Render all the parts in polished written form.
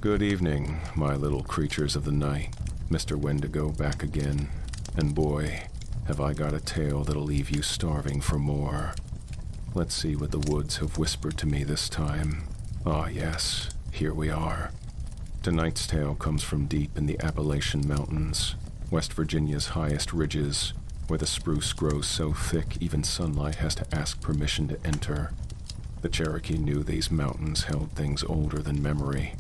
Good evening, my little creatures of the night. Mr. Wendigo back again. And boy, have I got a tale that'll leave you starving for more. Let's see what the woods have whispered to me this time. Ah yes, here we are. Tonight's tale comes from deep in the Appalachian Mountains, West Virginia's highest ridges, where the spruce grows so thick even sunlight has to ask permission to enter. The Cherokee knew these mountains held things older than memory.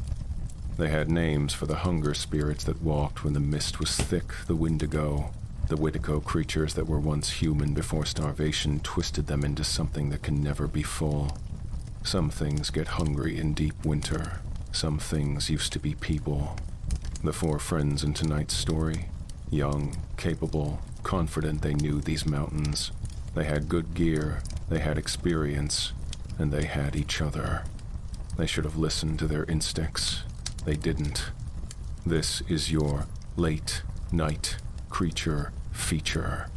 They had names for the hunger spirits that walked when the mist was thick, the Wendigo, the Wendigo creatures that were once human before starvation twisted them into something that can never be full. Some things get hungry in deep winter. Some things used to be people. The four friends in tonight's story, young, capable, confident they knew these mountains. They had good gear, they had experience, and they had each other. They should have listened to their instincts. They didn't. This is your late night creature feature.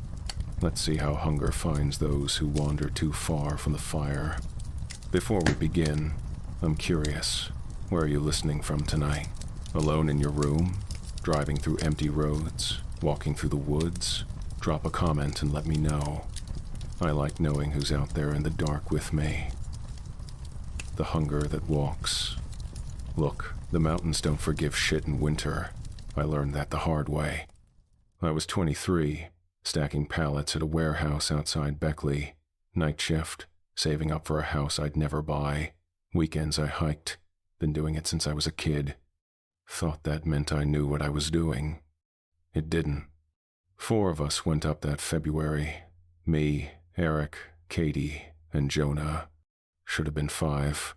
Let's see how hunger finds those who wander too far from the fire. Before we begin, I'm curious. Where are you listening from tonight? Alone in your room? Driving through empty roads? Walking through the woods? Drop a comment and let me know. I like knowing who's out there in the dark with me. The hunger that walks. Look, the mountains don't forgive shit in winter. I learned that the hard way. I was 23, stacking pallets at a warehouse outside Beckley. Night shift, saving up for a house I'd never buy. Weekends I hiked. Been doing it since I was a kid. Thought that meant I knew what I was doing. It didn't. 4 of us went up that February. Me, Eric, Katie, and Jonah. Should have been 5.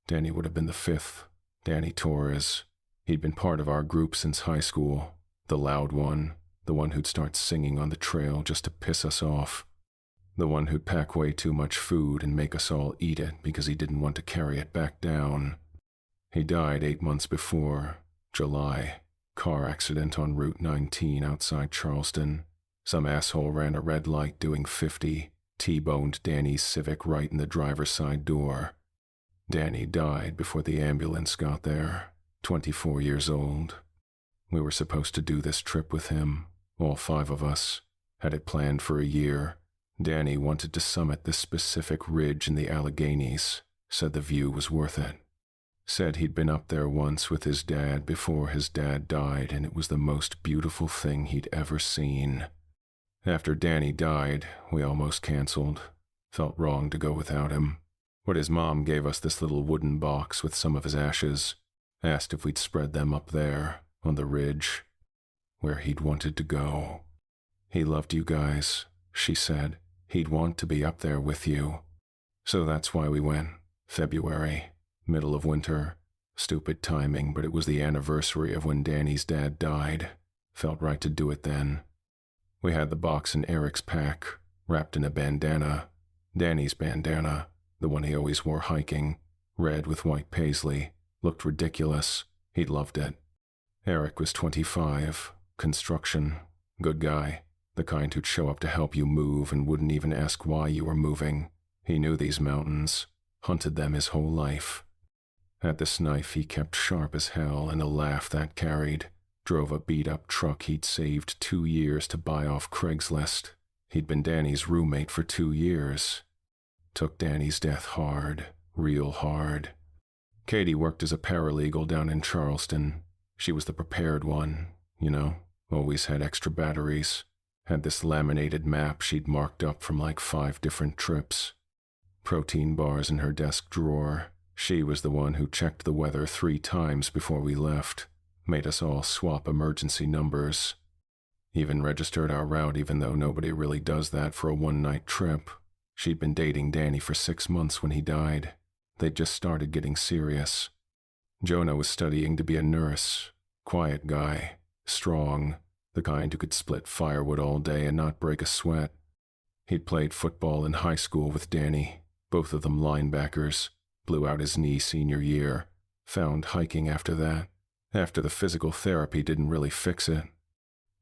Danny would have been the 5th. Danny Torres. He'd been part of our group since high school. The loud one. The one who'd start singing on the trail just to piss us off. The one who'd pack way too much food and make us all eat it because he didn't want to carry it back down. He died 8 months before, July. Car accident on Route 19 outside Charleston. Some asshole ran a red light doing 50, T-boned Danny's Civic right in the driver's side door. Danny died before the ambulance got there, 24 years old. We were supposed to do this trip with him, all 5 of us. Had it planned for a year. Danny wanted to summit this specific ridge in the Alleghenies, said the view was worth it. Said he'd been up there once with his dad before his dad died, and it was the most beautiful thing he'd ever seen. After Danny died, we almost canceled. Felt wrong to go without him. But his mom gave us this little wooden box with some of his ashes. Asked if we'd spread them up there, on the ridge, where he'd wanted to go. He loved you guys, she said. He'd want to be up there with you. So that's why we went. February. Middle of winter. Stupid timing, but it was the anniversary of when Danny's dad died. Felt right to do it then. We had the box in Eric's pack, wrapped in a bandana. Danny's bandana, the one he always wore hiking, red with white paisley, looked ridiculous. He loved it. Eric was 25, construction, good guy, the kind who'd show up to help you move and wouldn't even ask why you were moving. He knew these mountains, hunted them his whole life. Had this knife he kept sharp as hell and a laugh that carried. Drove a beat-up truck he'd saved 2 years to buy off Craigslist. He'd been Danny's roommate for 2 years. Took Danny's death hard, real hard. Katie worked as a paralegal down in Charleston. She was the prepared one, you know, always had extra batteries. Had this laminated map she'd marked up from like 5 different trips. Protein bars in her desk drawer. She was the one who checked the weather 3 times before we left. Made us all swap emergency numbers. Even registered our route even though nobody really does that for a one-night trip. She'd been dating Danny for 6 months when he died. They'd just started getting serious. Jonah was studying to be a nurse. Quiet guy. Strong. The kind who could split firewood all day and not break a sweat. He'd played football in high school with Danny. Both of them linebackers. Blew out his knee senior year. Found hiking after that. After the physical therapy didn't really fix it.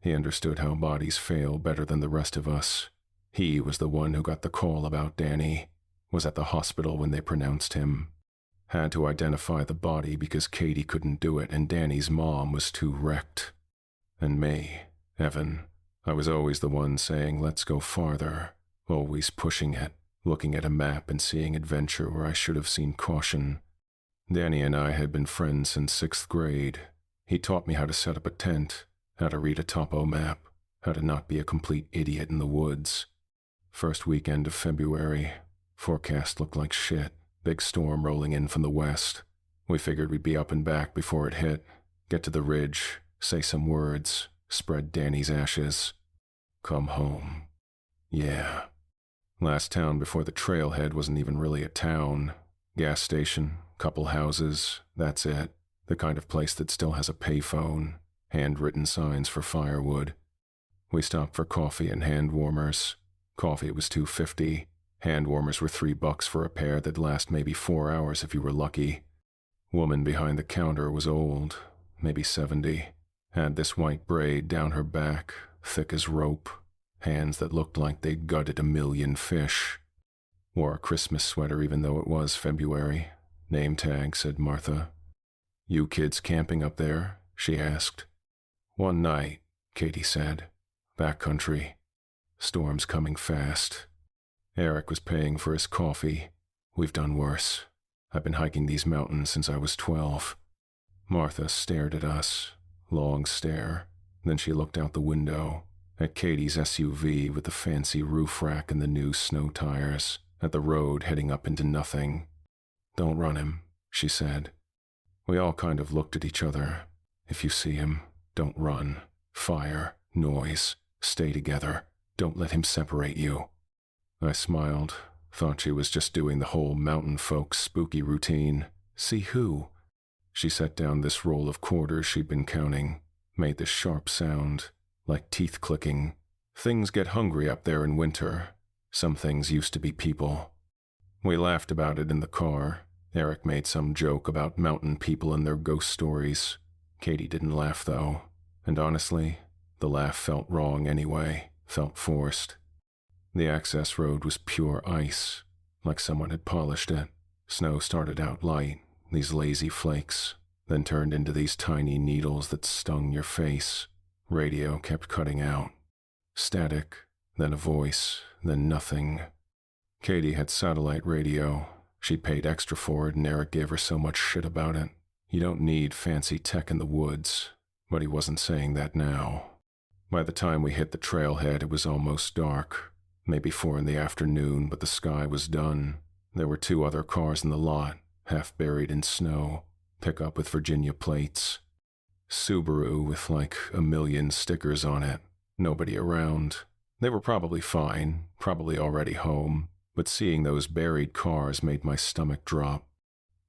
He understood how bodies fail better than the rest of us. He was the one who got the call about Danny. Was at the hospital when they pronounced him. Had to identify the body because Katie couldn't do it and Danny's mom was too wrecked. And me, Evan, I was always the one saying, let's go farther, always pushing it, looking at a map and seeing adventure where I should have seen caution. Danny and I had been friends since 6th grade. He taught me how to set up a tent, how to read a topo map, how to not be a complete idiot in the woods. First weekend of February, forecast looked like shit, big storm rolling in from the west. We figured we'd be up and back before it hit, get to the ridge, say some words, spread Danny's ashes. Come home. Yeah. Last town before the trailhead wasn't even really a town. Gas station, couple houses, that's it. The kind of place that still has a payphone, handwritten signs for firewood. We stopped for coffee and hand warmers. Coffee was $2.50. Hand warmers were $3 for a pair that'd last maybe 4 hours if you were lucky. Woman behind the counter was old, maybe 70. Had this white braid down her back, thick as rope. Hands that looked like they'd gutted 1,000,000 fish. Wore a Christmas sweater even though it was February. Name tag, said Martha. You kids camping up there? She asked. One night, Katie said. Backcountry. Storm's coming fast. Eric was paying for his coffee. We've done worse. I've been hiking these mountains since I was 12. Martha stared at us. Long stare. Then she looked out the window. At Katie's SUV with the fancy roof rack and the new snow tires. At the road heading up into nothing. Don't run him, she said. We all kind of looked at each other. If you see him, don't run. Fire, noise, stay together. Don't let him separate you. I smiled, thought she was just doing the whole mountain folks spooky routine. See who? She set down this roll of quarters she'd been counting, made this sharp sound, like teeth clicking. Things get hungry up there in winter. Some things used to be people. We laughed about it in the car. Eric made some joke about mountain people and their ghost stories. Katie didn't laugh, though. And honestly, the laugh felt wrong anyway, felt forced. The access road was pure ice, like someone had polished it. Snow started out light, these lazy flakes, then turned into these tiny needles that stung your face. Radio kept cutting out. Static, then a voice, then nothing. Katie had satellite radio. She'd paid extra for it and Eric gave her so much shit about it. You don't need fancy tech in the woods. But he wasn't saying that now. By the time we hit the trailhead, it was almost dark. Maybe 4 in the afternoon, but the sky was done. There were 2 other cars in the lot, half buried in snow. Pickup with Virginia plates. Subaru with like 1,000,000 stickers on it. Nobody around. They were probably fine, probably already home. But seeing those buried cars made my stomach drop.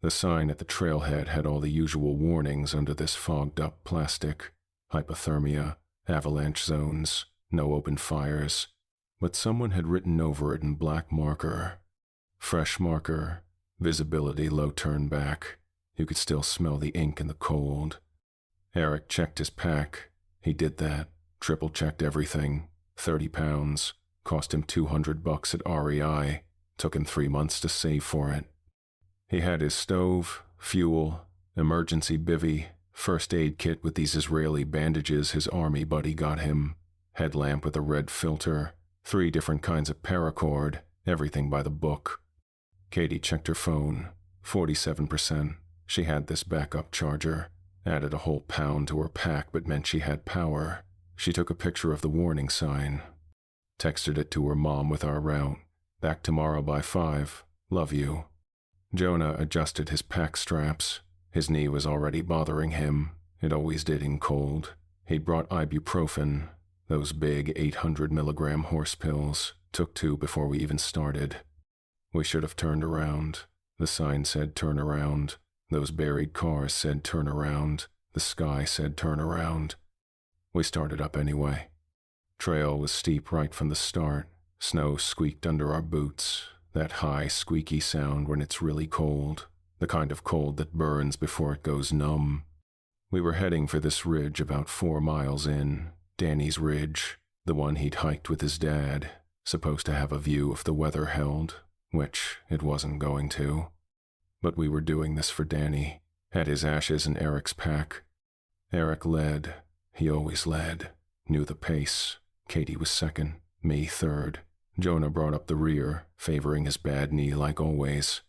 The sign at the trailhead had all the usual warnings under this fogged-up plastic. Hypothermia, avalanche zones, no open fires. But someone had written over it in black marker. Fresh marker, visibility low turn back. You could still smell the ink in the cold. Eric checked his pack. He did that, triple-checked everything. 30 pounds. Cost him $200 at REI. Took him 3 months to save for it. He had his stove, fuel, emergency bivvy, first aid kit with these Israeli bandages his army buddy got him, headlamp with a red filter, 3 different kinds of paracord, everything by the book. Katie checked her phone. 47%. She had this backup charger. Added a whole pound to her pack but meant she had power. She took a picture of the warning sign. Texted it to her mom with our route. Back tomorrow by 5. Love you. Jonah adjusted his pack straps. His knee was already bothering him. It always did in cold. He'd brought ibuprofen, those big 800-milligram horse pills. Took 2 before we even started. We should have turned around. The sign said turn around. Those buried cars said turn around. The sky said turn around. We started up anyway. Trail was steep right from the start. Snow squeaked under our boots. That high, squeaky sound when it's really cold. The kind of cold that burns before it goes numb. We were heading for this ridge about 4 miles in. Danny's Ridge. The one he'd hiked with his dad. Supposed to have a view if the weather held. Which it wasn't going to. But we were doing this for Danny, had his ashes in Eric's pack. Eric led. He always led. Knew the pace. Katie was second, me third. Jonah brought up the rear, favoring his bad knee like always.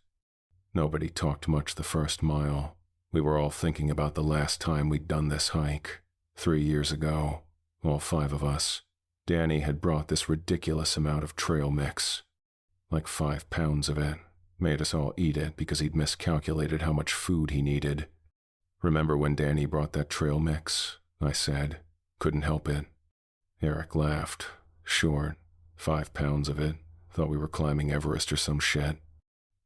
Nobody talked much the first mile. We were all thinking about the last time we'd done this hike. 3 years ago, all 5 of us. Danny had brought this ridiculous amount of trail mix. Like 5 pounds of it. Made us all eat it because he'd miscalculated how much food he needed. Remember when Danny brought that trail mix? I said. Couldn't help it. Eric laughed. Short. 5 pounds of it. Thought we were climbing Everest or some shit.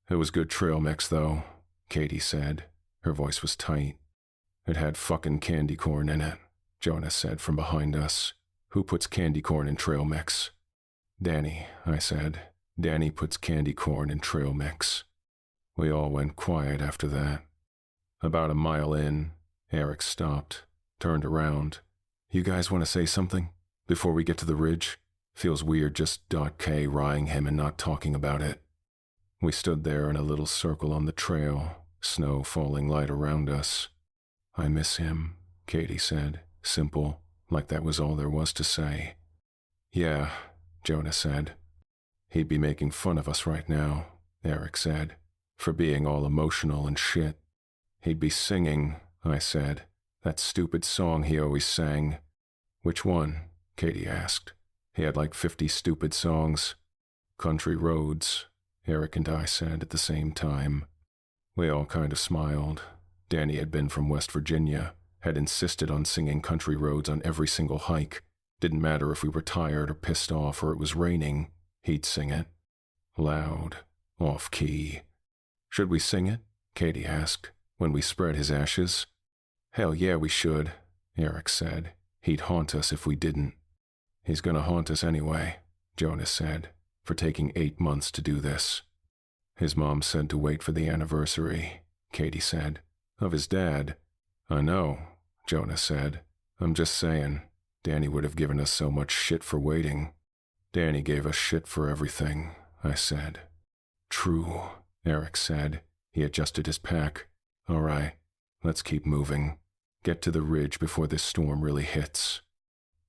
It was good trail mix, though, Katie said. Her voice was tight. It had fucking candy corn in it, Jonah said from behind us. Who puts candy corn in trail mix? Danny, I said. Danny puts candy corn in trail mix. We all went quiet after that. About a mile in, Eric stopped, turned around. You guys want to say something? Before we get to the ridge? Feels weird just .K ryeing him and not talking about it. We stood there in a little circle on the trail, snow falling light around us. I miss him, Katie said, simple, like that was all there was to say. Yeah, Jonah said. He'd be making fun of us right now, Eric said, for being all emotional and shit. He'd be singing, I said, that stupid song he always sang. Which one? Katie asked. He had like 50 stupid songs. Country Roads, Eric and I said at the same time. We all kind of smiled. Danny had been from West Virginia, had insisted on singing Country Roads on every single hike. Didn't matter if we were tired or pissed off or it was raining, he'd sing it. Loud, off-key. Should we sing it? Katie asked, when we spread his ashes. Hell yeah, we should, Eric said. He'd haunt us if we didn't. He's gonna haunt us anyway, Jonas said, for taking 8 months to do this. His mom said to wait for the anniversary, Katie said. Of his dad. I know, Jonas said. I'm just saying, Danny would have given us so much shit for waiting. Danny gave us shit for everything, I said. True, Eric said. He adjusted his pack. All right, let's keep moving. Get to the ridge before this storm really hits.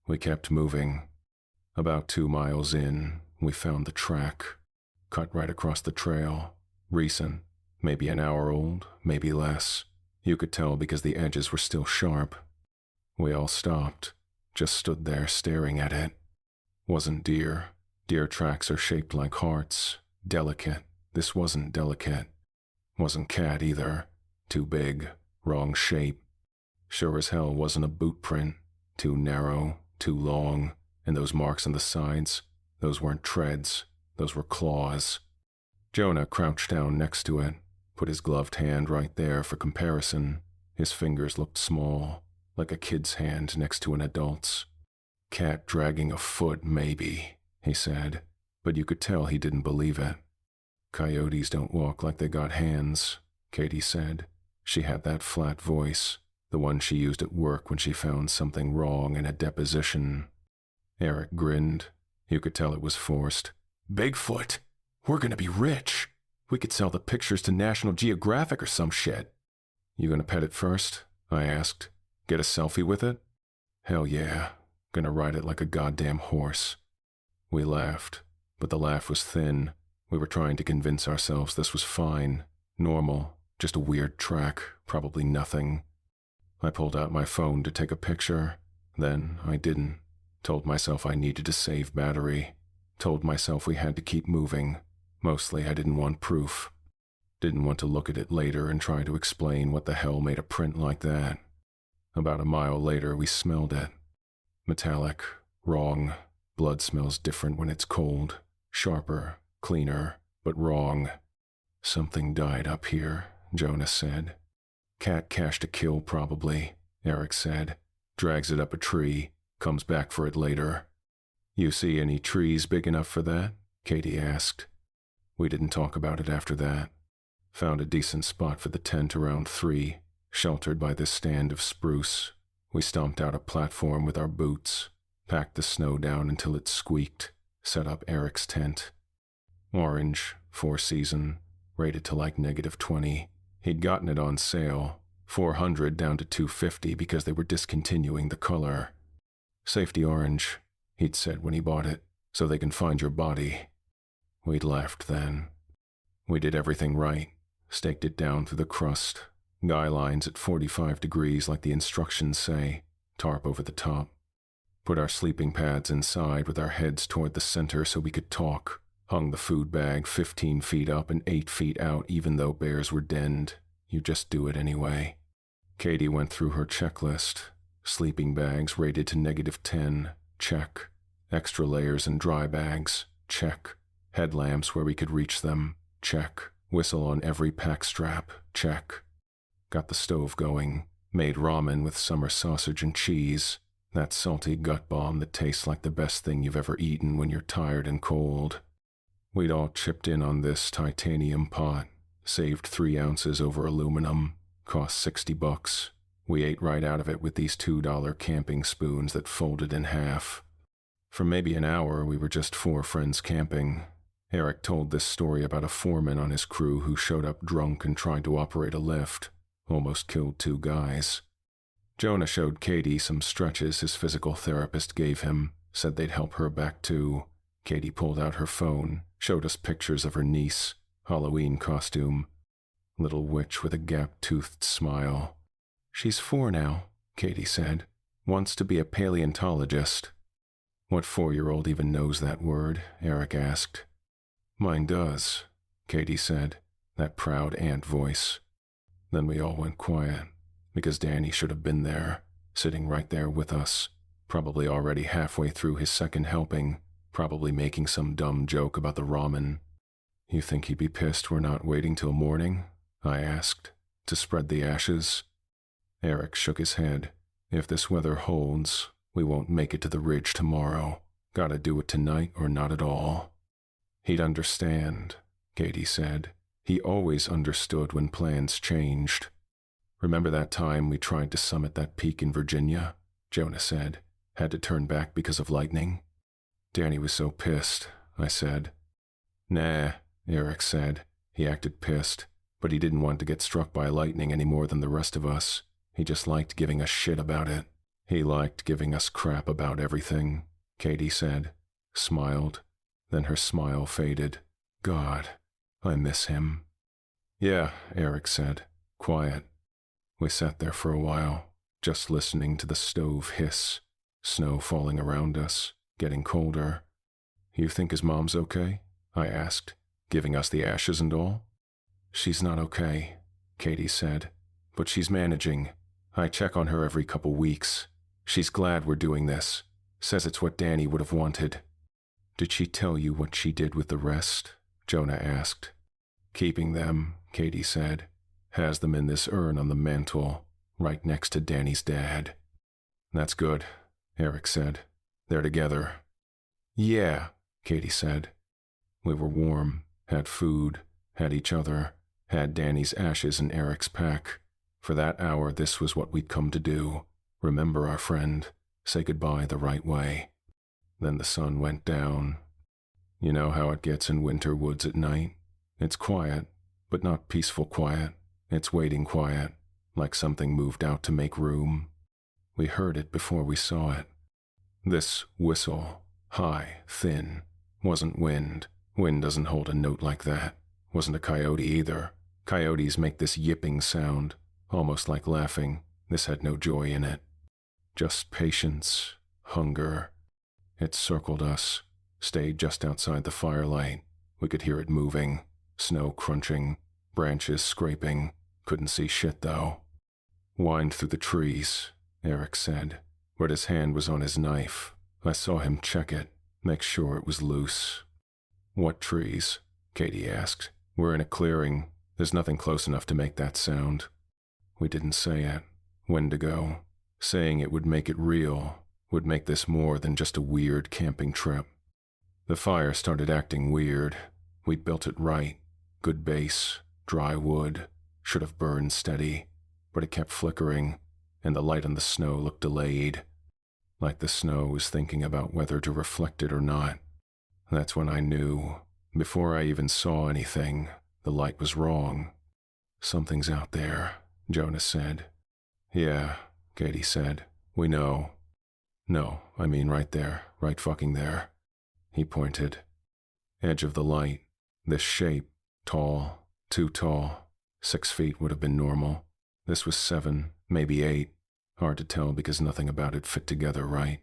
We kept moving. About 2 miles in, we found the track. Cut right across the trail. Recent. Maybe an hour old, maybe less. You could tell because the edges were still sharp. We all stopped, just stood there staring at it. Wasn't deer. Deer tracks are shaped like hearts. Delicate. This wasn't delicate. Wasn't cat either. Too big. Wrong shape. Sure as hell wasn't a boot print. Too narrow. Too long. And those marks on the sides, those weren't treads. Those were claws. Jonah crouched down next to it, put his gloved hand right there for comparison. His fingers looked small, like a kid's hand next to an adult's. Cat dragging a foot, maybe, he said, but you could tell he didn't believe it. Coyotes don't walk like they got hands, Katie said. She had that flat voice, the one she used at work when she found something wrong in a deposition. Eric grinned. You could tell it was forced. Bigfoot! We're gonna be rich! We could sell the pictures to National Geographic or some shit. You gonna pet it first? I asked. Get a selfie with it? Hell yeah. Gonna ride it like a goddamn horse. We laughed, but the laugh was thin. We were trying to convince ourselves this was fine, normal, just a weird track, probably nothing. I pulled out my phone to take a picture. Then I didn't. Told myself I needed to save battery. Told myself we had to keep moving. Mostly I didn't want proof. Didn't want to look at it later and try to explain what the hell made a print like that. About a mile later we smelled it. Metallic. Wrong. Blood smells different when it's cold. Sharper. Cleaner. But wrong. Something died up here, Jonas said. Cat cached a kill probably, Eric said. Drags it up a tree. Comes back for it later. You see any trees big enough for that? Katie asked. We didn't talk about it after that. Found a decent spot for the tent around 3, sheltered by this stand of spruce. We stomped out a platform with our boots, packed the snow down until it squeaked, set up Eric's tent. Orange, 4 season, rated to like -20. He'd gotten it on sale, $400 down to $250 because they were discontinuing the color. Safety orange, he'd said when he bought it, so they can find your body. We'd laughed then. We did everything right, staked it down through the crust, guy lines at 45 degrees like the instructions say, tarp over the top. Put our sleeping pads inside with our heads toward the center so we could talk. Hung the food bag 15 feet up and 8 feet out even though bears were denned. You just do it anyway. Katie went through her checklist. Sleeping bags rated to -10, check. Extra layers and dry bags, check. Headlamps where we could reach them, check. Whistle on every pack strap, check. Got the stove going. Made ramen with summer sausage and cheese. That salty gut bomb that tastes like the best thing you've ever eaten when you're tired and cold. We'd all chipped in on this titanium pot, saved 3 ounces over aluminum, cost $60. We ate right out of it with these $2 camping spoons that folded in half. For maybe an hour, we were just 4 friends camping. Eric told this story about a foreman on his crew who showed up drunk and tried to operate a lift, almost killed 2 guys. Jonah showed Katie some stretches his physical therapist gave him, said they'd help her back too. Katie pulled out her phone, showed us pictures of her niece, Halloween costume. Little witch with a gap-toothed smile. She's 4 now, Katie said. Wants to be a paleontologist. What 4-year-old even knows that word? Eric asked. Mine does, Katie said, that proud aunt voice. Then we all went quiet, because Danny should have been there, sitting right there with us, probably already halfway through his second helping, probably making some dumb joke about the ramen. You think he'd be pissed we're not waiting till morning? I asked, to spread the ashes. Eric shook his head. If this weather holds, we won't make it to the ridge tomorrow. Gotta do it tonight or not at all. He'd understand, Katie said. He always understood when plans changed. Remember that time we tried to summit that peak in Virginia? Jonah said. Had to turn back because of lightning? Danny was so pissed, I said. Nah, Eric said. He acted pissed, but he didn't want to get struck by lightning any more than the rest of us. He just liked giving us shit about it. He liked giving us crap about everything, Katie said. Smiled. Then her smile faded. God, I miss him. Yeah, Eric said. Quiet. We sat there for a while, just listening to the stove hiss, snow falling around us, getting colder. You think his mom's okay? I asked, giving us the ashes and all. She's not okay, Katie said, but she's managing. I check on her every couple weeks. She's glad we're doing this. Says it's what Danny would have wanted. Did she tell you what she did with the rest? Jonah asked. Keeping them, Katie said. Has them in this urn on the mantle, right next to Danny's dad. That's good, Eric said. They're together. Yeah, Katie said. We were warm, had food, had each other, had Danny's ashes in Eric's pack. For that hour, this was what we'd come to do. Remember our friend, say goodbye the right way. Then the sun went down. You know how it gets in winter woods at night? It's quiet, but not peaceful quiet. It's waiting quiet, like something moved out to make room. We heard it before we saw it. This whistle, high, thin, wasn't wind. Wind doesn't hold a note like that. Wasn't a coyote either. Coyotes make this yipping sound, almost like laughing. This had no joy in it. Just patience, hunger. It circled us, stayed just outside the firelight. We could hear it moving, snow crunching, branches scraping. Couldn't see shit, though. Whined through the trees, Eric said, but his hand was on his knife. I saw him check it, make sure it was loose. What trees? Katie asked. We're in a clearing. There's nothing close enough to make that sound. We didn't say it. Wendigo. Saying it would make it real, would make this more than just a weird camping trip. The fire started acting weird. We'd built it right. Good base, dry wood. Should have burned steady, but it kept flickering, and the light on the snow looked delayed. Like the snow was thinking about whether to reflect it or not. That's when I knew, before I even saw anything, The light was wrong. Something's out there, Jonah said. Yeah, Katie said. We know. No, I mean right there, right fucking there. He pointed. Edge of the light. This shape. Tall. Too tall. 6 feet would have been normal. This was 7, maybe 8. Hard to tell because nothing about it fit together right.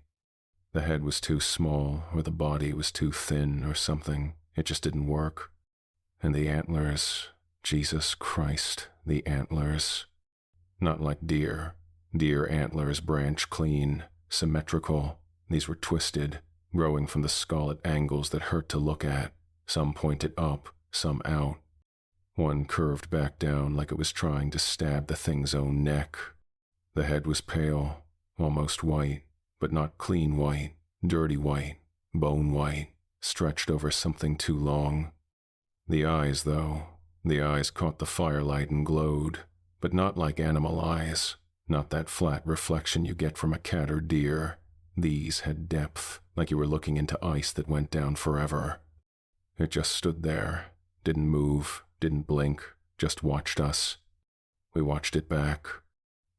The head was too small, or the body was too thin, or something. It just didn't work. And the antlers, Jesus Christ, the antlers. Not like deer. Deer antlers branch clean, symmetrical. These were twisted, growing from the skull at angles that hurt to look at. Some pointed up, some out. One curved back down like it was trying to stab the thing's own neck. The head was pale, almost white, but not clean white, dirty white, bone white, stretched over something too long. The eyes, though, the eyes caught the firelight and glowed, but not like animal eyes, not that flat reflection you get from a cat or deer. These had depth, like you were looking into ice that went down forever. It just stood there, didn't move, didn't blink, just watched us. We watched it back.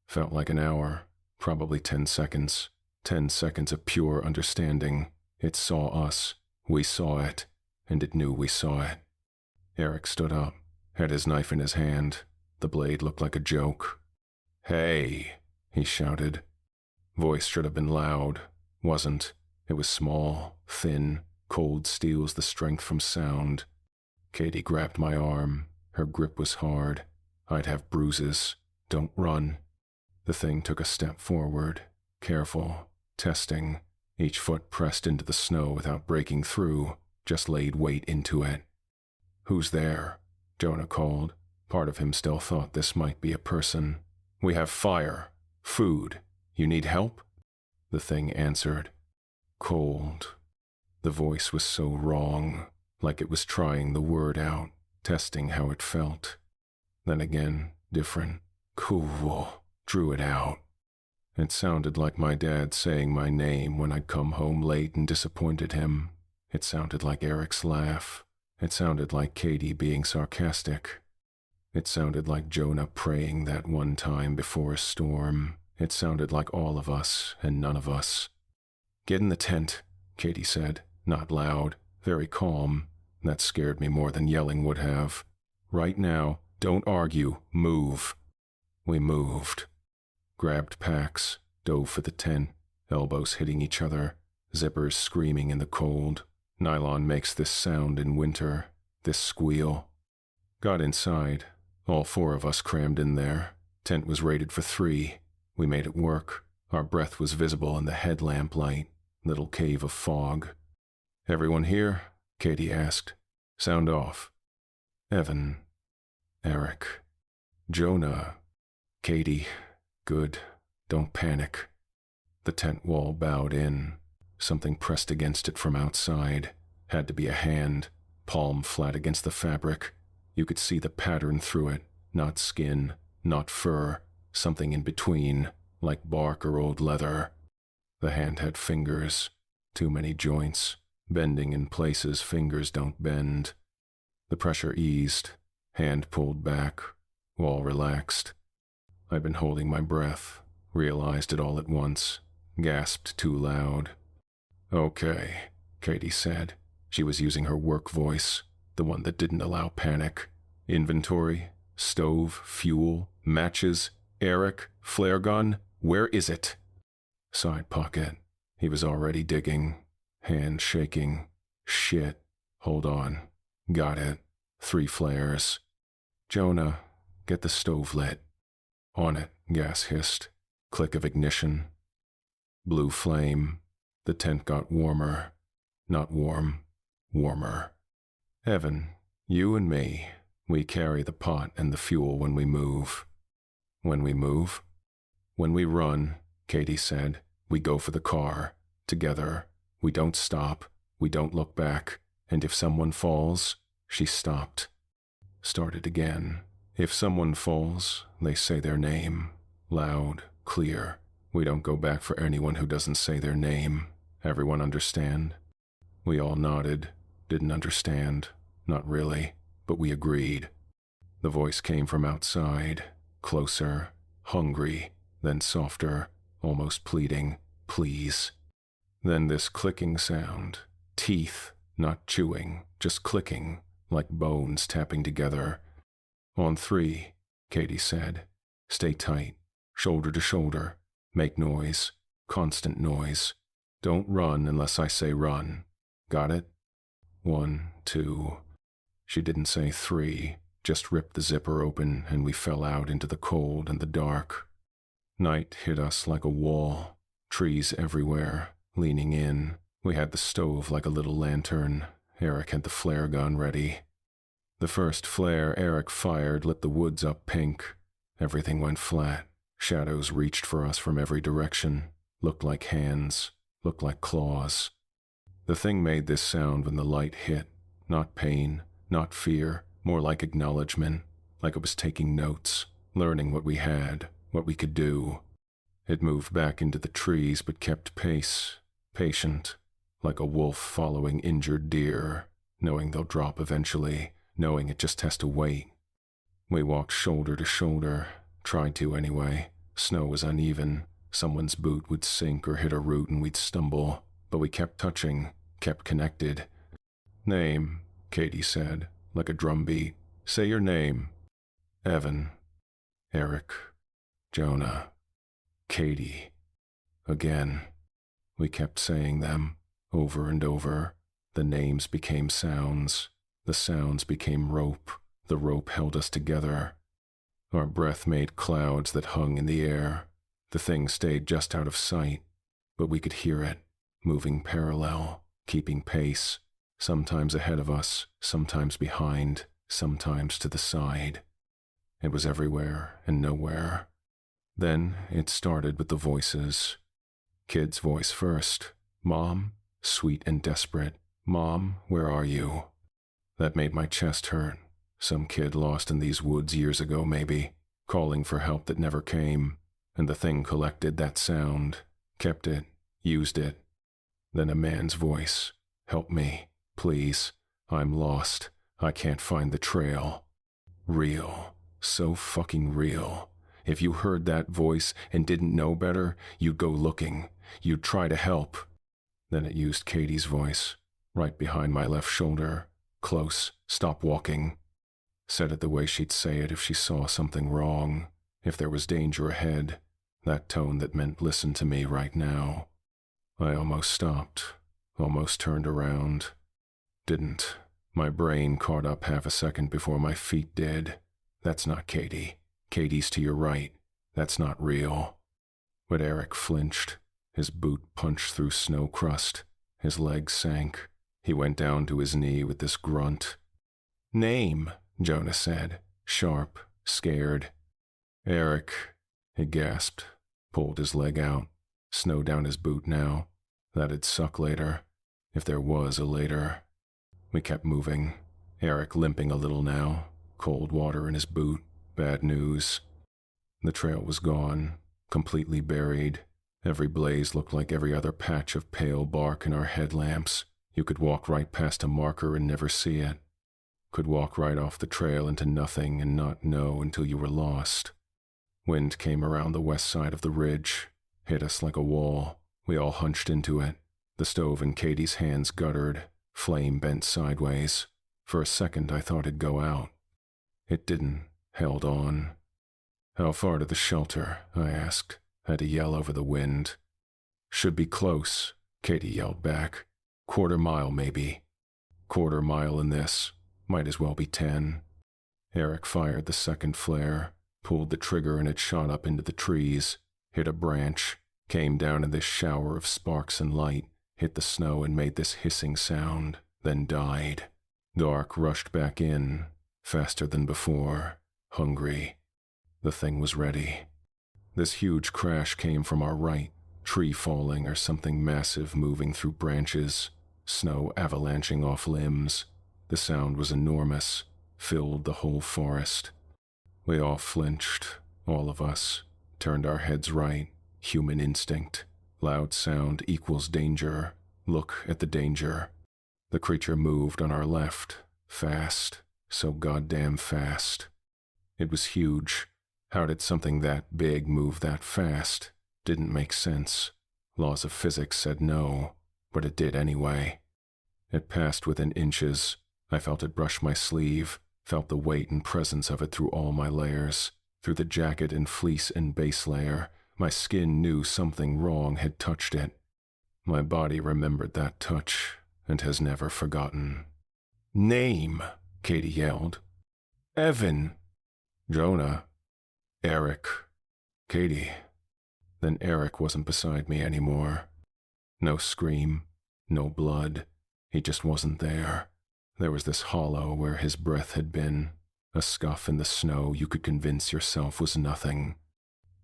Felt like an hour, probably 10 seconds. 10 seconds of pure understanding. It saw us, we saw it, and it knew we saw it. Eric stood up, had his knife in his hand. The blade looked like a joke. Hey, he shouted. Voice should have been loud. Wasn't. It was small, thin, cold steals the strength from sound. Katie grabbed my arm. Her grip was hard. I'd have bruises. Don't run. The thing took a step forward. Careful. Testing. Each foot pressed into the snow without breaking through. Just laid weight into it. Who's there? Jonah called. Part of him still thought this might be a person. We have fire. Food. You need help? The thing answered. Cold. The voice was so wrong, like it was trying the word out, testing how it felt. Then again, different. Cool. Drew it out. It sounded like my dad saying my name when I'd come home late and disappointed him. It sounded like Eric's laugh. It sounded like Katie being sarcastic. It sounded like Jonah praying that one time before a storm. It sounded like all of us and none of us. Get in the tent, Katie said, not loud, very calm. That scared me more than yelling would have. Right now, don't argue, move. We moved. Grabbed packs, dove for the tent, elbows hitting each other, zippers screaming in the cold. Nylon makes this sound in winter, this squeal. Got inside. All 4 of us crammed in there. Tent was rated for 3. We made it work. Our breath was visible in the headlamp light, little cave of fog. Everyone here? Katie asked. Sound off. Evan. Eric. Jonah. Katie. Good. Don't panic. The tent wall bowed in. Something pressed against it from outside. Had to be a hand, palm flat against the fabric. You could see the pattern through it. Not skin, not fur, something in between, like bark or old leather. The hand had fingers. Too many joints. Bending in places fingers don't bend. The pressure eased. Hand pulled back. Wall relaxed. I'd been holding my breath. Realized it all at once. Gasped too loud. Okay, Katie said. She was using her work voice, the one that didn't allow panic. Inventory, stove, fuel, matches, Eric, flare gun, where is it? Side pocket. He was already digging. Hand shaking. Shit. Hold on. Got it. 3 flares. Jonah, get the stove lit. On it, gas hissed. Click of ignition. Blue flame. The tent got warmer. Not warm. Warmer. Evan, you and me, we carry the pot and the fuel when we move. When we move? When we run, Katie said, we go for the car. Together. We don't stop. We don't look back. And if someone falls, she stopped. Started again. If someone falls, they say their name. Loud, clear. We don't go back for anyone who doesn't say their name. Everyone understand? We all nodded. Didn't understand. Not really. But we agreed. The voice came from outside, closer, hungry, then softer, almost pleading, "Please." Then this clicking sound, teeth, not chewing, just clicking, like bones tapping together. "On three," Katie said. "Stay tight, shoulder to shoulder, make noise, constant noise. Don't run unless I say run. Got it? 1, 2. She didn't say 3, just ripped the zipper open and we fell out into the cold and the dark. Night hit us like a wall, trees everywhere, leaning in. We had the stove like a little lantern. Eric had the flare gun ready. The first flare Eric fired lit the woods up pink. Everything went flat. Shadows reached for us from every direction. Looked like hands, looked like claws. The thing made this sound when the light hit. Not pain, not fear, more like acknowledgement, like it was taking notes, learning what we had, what we could do. It moved back into the trees but kept pace, patient, like a wolf following injured deer, knowing they'll drop eventually, knowing it just has to wait. We walked shoulder to shoulder, tried to anyway. Snow was uneven. Someone's boot would sink or hit a root and we'd stumble, but we kept touching, kept connected. "Name," Katie said, like a drum beat. "Say your name." "Evan." "Eric." "Jonah." "Katie." Again. We kept saying them, over and over. The names became sounds. The sounds became rope. The rope held us together. Our breath made clouds that hung in the air. The thing stayed just out of sight, but we could hear it, moving parallel, keeping pace, sometimes ahead of us, sometimes behind, sometimes to the side. It was everywhere and nowhere. Then it started with the voices. Kid's voice first. "Mom," sweet and desperate. "Mom, where are you?" That made my chest hurt. Some kid lost in these woods years ago, maybe, calling for help that never came, and the thing collected that sound, kept it, used it. Then a man's voice. "Help me, please. I'm lost. I can't find the trail." Real. So fucking real. If you heard that voice and didn't know better, you'd go looking. You'd try to help. Then it used Katie's voice, right behind my left shoulder. Close. "Stop walking." Said it the way she'd say it if she saw something wrong, if there was danger ahead. That tone that meant listen to me right now. I almost stopped, almost turned around. Didn't. My brain caught up half a second before my feet did. That's not Katie. Katie's to your right. That's not real. But Eric flinched. His boot punched through snow crust. His leg sank. He went down to his knee with this grunt. "Name," Jonah said, sharp, scared. "Eric," he gasped, pulled his leg out. Snow down his boot now. That'd suck later, if there was a later. We kept moving. Eric limping a little now, cold water in his boot, bad news. The trail was gone, completely buried. Every blaze looked like every other patch of pale bark in our headlamps. You could walk right past a marker and never see it. Could walk right off the trail into nothing and not know until you were lost. Wind came around the west side of the ridge, hit us like a wall. We all hunched into it. The stove in Katie's hands guttered, flame bent sideways. For a second I thought it'd go out. It didn't, held on. "How far to the shelter?" I asked. Had to yell over the wind. "Should be close," Katie yelled back. "Quarter mile, maybe." Quarter mile in this. Might as well be 10. Eric fired the second flare, pulled the trigger and it shot up into the trees, hit a branch, came down in this shower of sparks and light, hit the snow and made this hissing sound, then died. Dark rushed back in, faster than before, hungry. The thing was ready. This huge crash came from our right, tree falling or something massive moving through branches, snow avalanching off limbs. The sound was enormous, filled the whole forest. We all flinched, all of us, turned our heads right, human instinct. Loud sound equals danger. Look at the danger. The creature moved on our left, fast, so goddamn fast. It was huge. How did something that big move that fast? Didn't make sense. Laws of physics said no, but it did anyway. It passed within inches. I felt it brush my sleeve, felt the weight and presence of it through all my layers, through the jacket and fleece and base layer. My skin knew something wrong had touched it. My body remembered that touch and has never forgotten. "Name," Katie yelled. "Evan." "Jonah." "Eric." "Katie." Then Eric wasn't beside me anymore. No scream, no blood. He just wasn't there. There was this hollow where his breath had been, a scuff in the snow you could convince yourself was nothing.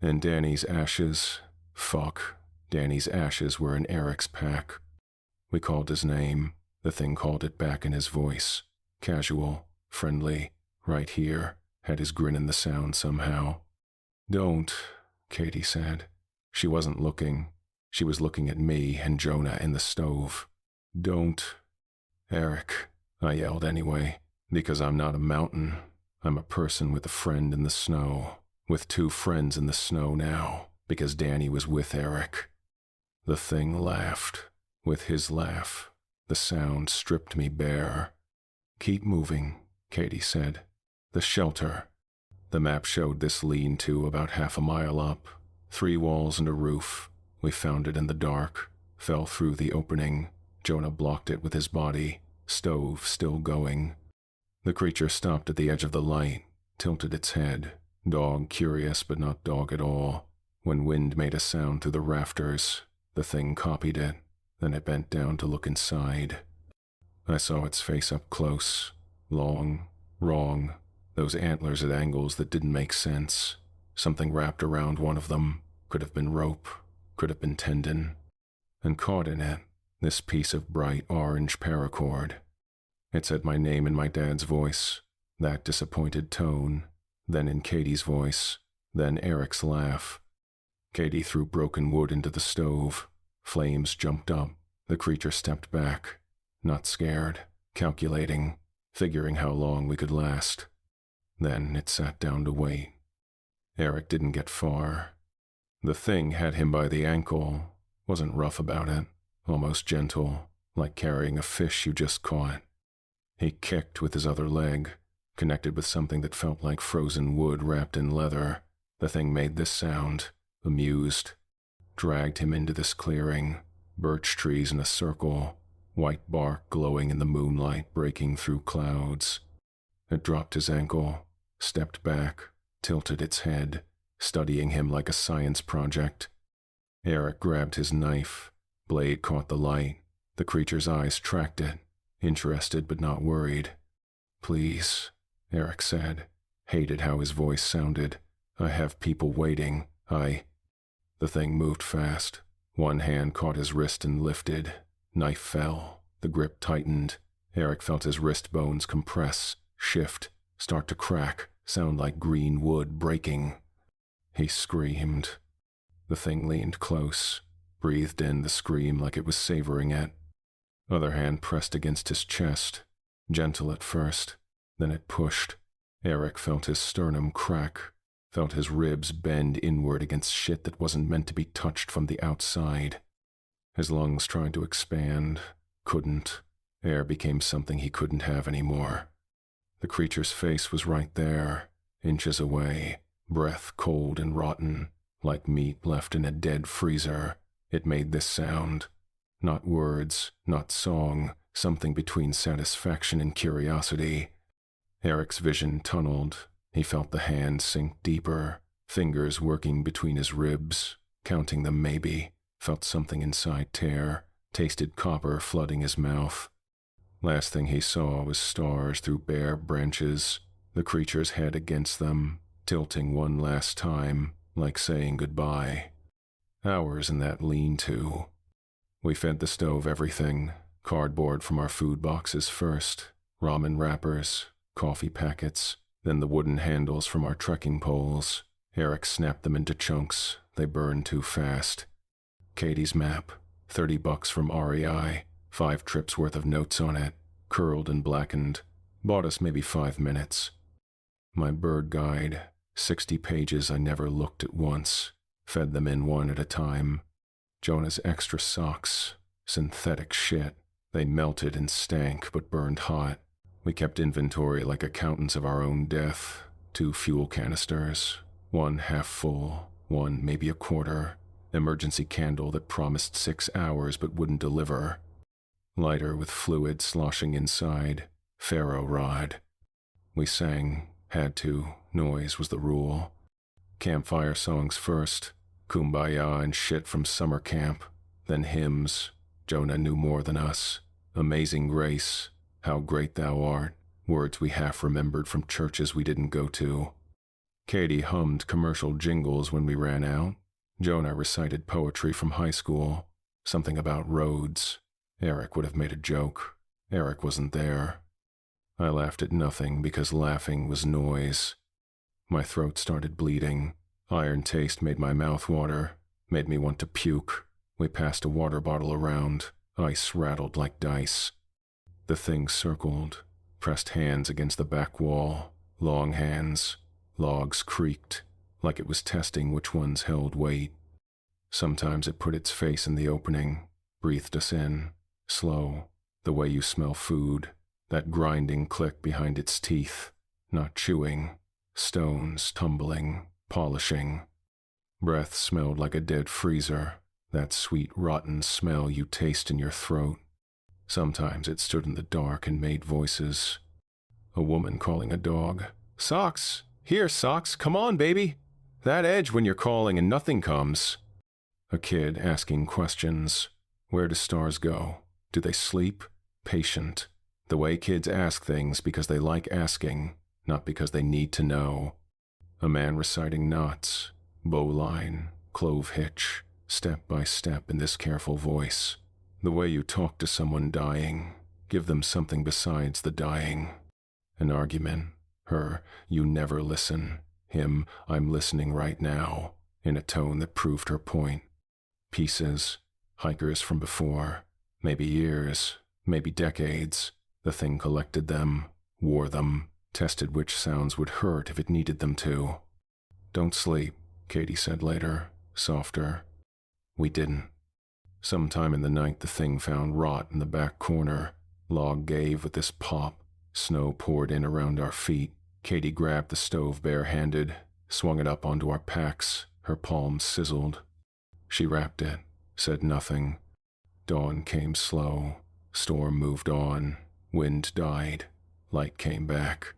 And Danny's ashes, fuck, Danny's ashes were in Eric's pack. We called his name. The thing called it back in his voice. Casual, friendly, right here, had his grin in the sound somehow. "Don't," Katie said. She wasn't looking. She was looking at me and Jonah in the stove. "Don't." "Eric," I yelled anyway, because I'm not a mountain. I'm a person with a friend in the snow, with 2 friends in the snow now, because Danny was with Eric. The thing laughed. With his laugh, the sound stripped me bare. "Keep moving," Katie said. "The shelter." The map showed this lean-to about half a mile up. 3 walls and a roof. We found it in the dark, fell through the opening. Jonah blocked it with his body, stove still going. The creature stopped at the edge of the light, tilted its head, dog curious but not dog at all. When wind made a sound through the rafters, the thing copied it, then it bent down to look inside. I saw its face up close, long, wrong, those antlers at angles that didn't make sense. Something wrapped around one of them, could have been rope, could have been tendon. And caught in it, this piece of bright orange paracord. It said my name in my dad's voice, that disappointed tone, then in Katie's voice, then Eric's laugh. Katie threw broken wood into the stove. Flames jumped up. The creature stepped back, not scared, calculating, figuring how long we could last. Then it sat down to wait. Eric didn't get far. The thing had him by the ankle, wasn't rough about it, almost gentle, like carrying a fish you just caught. He kicked with his other leg, connected with something that felt like frozen wood wrapped in leather. The thing made this sound, amused. Dragged him into this clearing, birch trees in a circle, white bark glowing in the moonlight breaking through clouds. It dropped his ankle, stepped back, tilted its head, studying him like a science project. Eric grabbed his knife. Blade caught the light. The creature's eyes tracked it, interested but not worried. "Please," Eric said. Hated how his voice sounded. "I have people waiting. The thing moved fast. One hand caught his wrist and lifted. Knife fell. The grip tightened. Eric felt his wrist bones compress, shift, start to crack, sound like green wood breaking. He screamed. The thing leaned close, breathed in the scream like it was savoring it. Other hand pressed against his chest, gentle at first, then it pushed. Eric felt his sternum crack, felt his ribs bend inward against shit that wasn't meant to be touched from the outside. His lungs tried to expand, couldn't. Air became something he couldn't have anymore. The creature's face was right there, inches away, breath cold and rotten, like meat left in a dead freezer. It made this sound. Not words, not song, something between satisfaction and curiosity. Eric's vision tunneled. He felt the hand sink deeper, fingers working between his ribs, counting them maybe, felt something inside tear, tasted copper flooding his mouth. Last thing he saw was stars through bare branches, the creature's head against them, tilting one last time, like saying goodbye. Hours in that lean-to. We fed the stove everything, cardboard from our food boxes first, ramen wrappers, coffee packets, then the wooden handles from our trekking poles. Eric snapped them into chunks. They burned too fast. Katie's map, $30 from REI, 5 trips worth of notes on it, curled and blackened. Bought us maybe 5 minutes. My bird guide, 60 pages I never looked at once, fed them in one at a time. Jonah's extra socks, synthetic shit. They melted and stank but burned hot. We kept inventory like accountants of our own death. 2 fuel canisters, one half full, one maybe a quarter. Emergency candle that promised 6 hours but wouldn't deliver. Lighter with fluid sloshing inside. Ferro rod. We sang, had to, noise was the rule. Campfire songs first, kumbaya and shit from summer camp, then hymns. Jonah knew more than us. Amazing Grace, How Great Thou Art, words we half remembered from churches we didn't go to. Katie hummed commercial jingles when we ran out. Jonah recited poetry from high school, something about roads. Eric would have made a joke. Eric wasn't there. I laughed at nothing because laughing was noise. My throat started bleeding. Iron taste made my mouth water, made me want to puke. We passed a water bottle around. Ice rattled like dice. The thing circled, pressed hands against the back wall, long hands. Logs creaked, like it was testing which ones held weight. Sometimes it put its face in the opening, breathed us in, slow, the way you smell food, that grinding click behind its teeth, not chewing, stones tumbling, polishing. Breath smelled like a dead freezer, that sweet rotten smell you taste in your throat. Sometimes it stood in the dark and made voices. A woman calling a dog, "Socks! Here, Socks, come on, baby! That edge when you're calling and nothing comes." A kid asking questions. Where do stars go? Do they sleep? Patient. The way kids ask things because they like asking, not because they need to know. A man reciting knots, bowline, clove hitch, step by step in this careful voice. The way you talk to someone dying, give them something besides the dying. An argument. Her, "You never listen." Him, "I'm listening right now," in a tone that proved her point. Pieces, hikers from before, maybe years, maybe decades. The thing collected them, wore them, tested which sounds would hurt if it needed them to. "Don't sleep," Katie said later, softer. We didn't. Sometime in the night the thing found rot in the back corner. Log gave with this pop. Snow poured in around our feet. Katie grabbed the stove barehanded, swung it up onto our packs. Her palms sizzled. She wrapped it, said nothing. Dawn came slow. Storm moved on. Wind died. Light came back.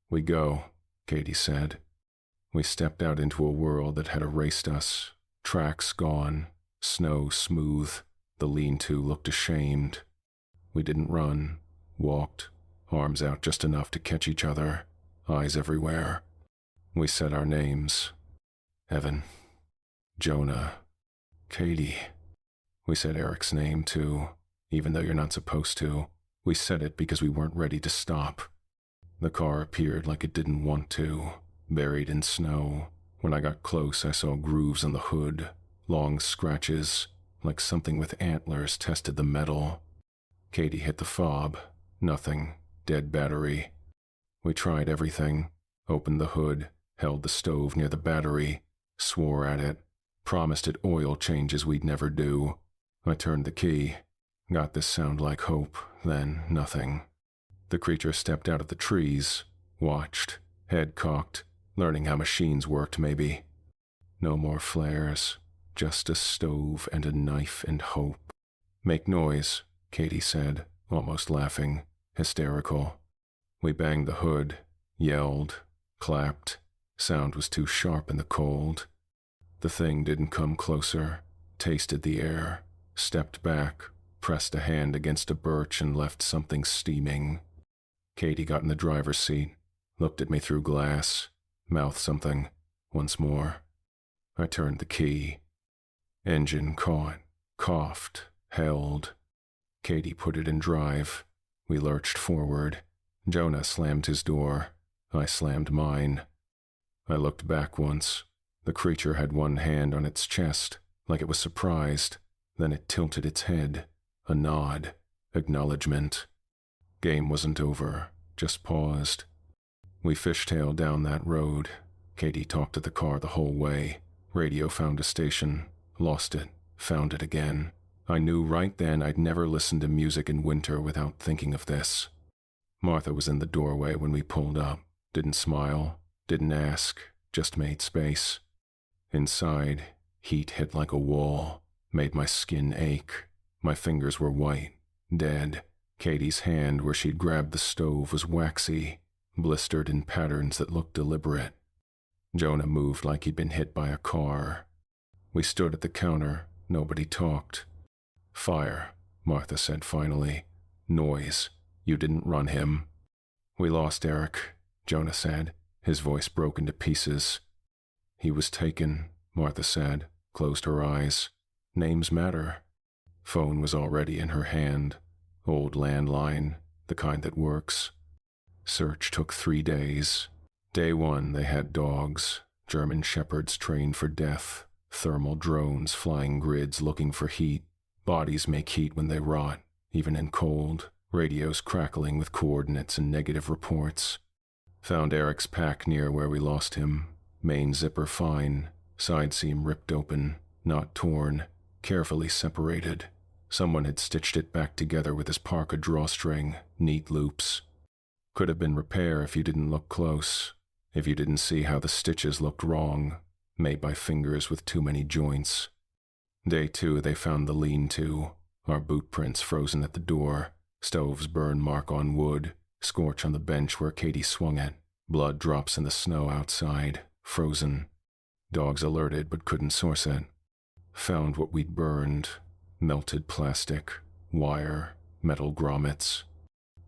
"We go," Katie said. We stepped out into a world that had erased us. Tracks gone. Snow smooth. The lean-to looked ashamed. We didn't run. Walked. Arms out just enough to catch each other. Eyes everywhere. We said our names. Evan. Jonah. Katie. We said Eric's name, too, even though you're not supposed to. We said it because we weren't ready to stop. The car appeared like it didn't want to, buried in snow. When I got close, I saw grooves on the hood, long scratches, like something with antlers tested the metal. Katie hit the fob. Nothing. Dead battery. We tried everything. Opened the hood, held the stove near the battery, swore at it, promised it oil changes we'd never do. I turned the key. Got this sound like hope, then nothing. The creature stepped out of the trees, watched, head cocked, learning how machines worked maybe. No more flares, just a stove and a knife and hope. "Make noise," Katie said, almost laughing, hysterical. We banged the hood, yelled, clapped. Sound was too sharp in the cold. The thing didn't come closer, tasted the air, stepped back, pressed a hand against a birch and left something steaming. Katie got in the driver's seat, looked at me through glass, mouthed something, once more. I turned the key. Engine caught, coughed, held. Katie put it in drive. We lurched forward. Jonah slammed his door. I slammed mine. I looked back once. The creature had one hand on its chest, like it was surprised. Then it tilted its head. A nod. Acknowledgement. Game wasn't over, just paused. We fishtailed down that road. Katie talked to the car the whole way. Radio found a station. Lost it. Found it again. I knew right then I'd never listen to music in winter without thinking of this. Martha was in the doorway when we pulled up. Didn't smile. Didn't ask. Just made space. Inside, heat hit like a wall. Made my skin ache. My fingers were white. Dead. Katie's hand where she'd grabbed the stove was waxy. Blistered in patterns that looked deliberate. Jonah moved like he'd been hit by a car. We stood at the counter. Nobody talked. Fire, Martha said finally. Noise. You didn't run him. We lost Eric, Jonah said. His voice broke into pieces. He was taken, Martha said, closed her eyes. Names matter. Phone was already in her hand. Old landline, the kind that works. Search took 3 days. Day 1 they had dogs, German shepherds trained for death, thermal drones flying grids looking for heat. Bodies make heat when they rot, even in cold. Radios crackling with coordinates and negative reports. Found Eric's pack near where we lost him. Main zipper fine, side seam ripped open, not torn, carefully separated. Someone had stitched it back together with his parka drawstring, neat loops. Could have been repair if you didn't look close, if you didn't see how the stitches looked wrong, made by fingers with too many joints. Day 2 they found the lean-to, our boot prints frozen at the door, stove's burn mark on wood, scorch on the bench where Katie swung it, blood drops in the snow outside, frozen. Dogs alerted but couldn't source it. Found what we'd burned, melted plastic, wire, metal grommets.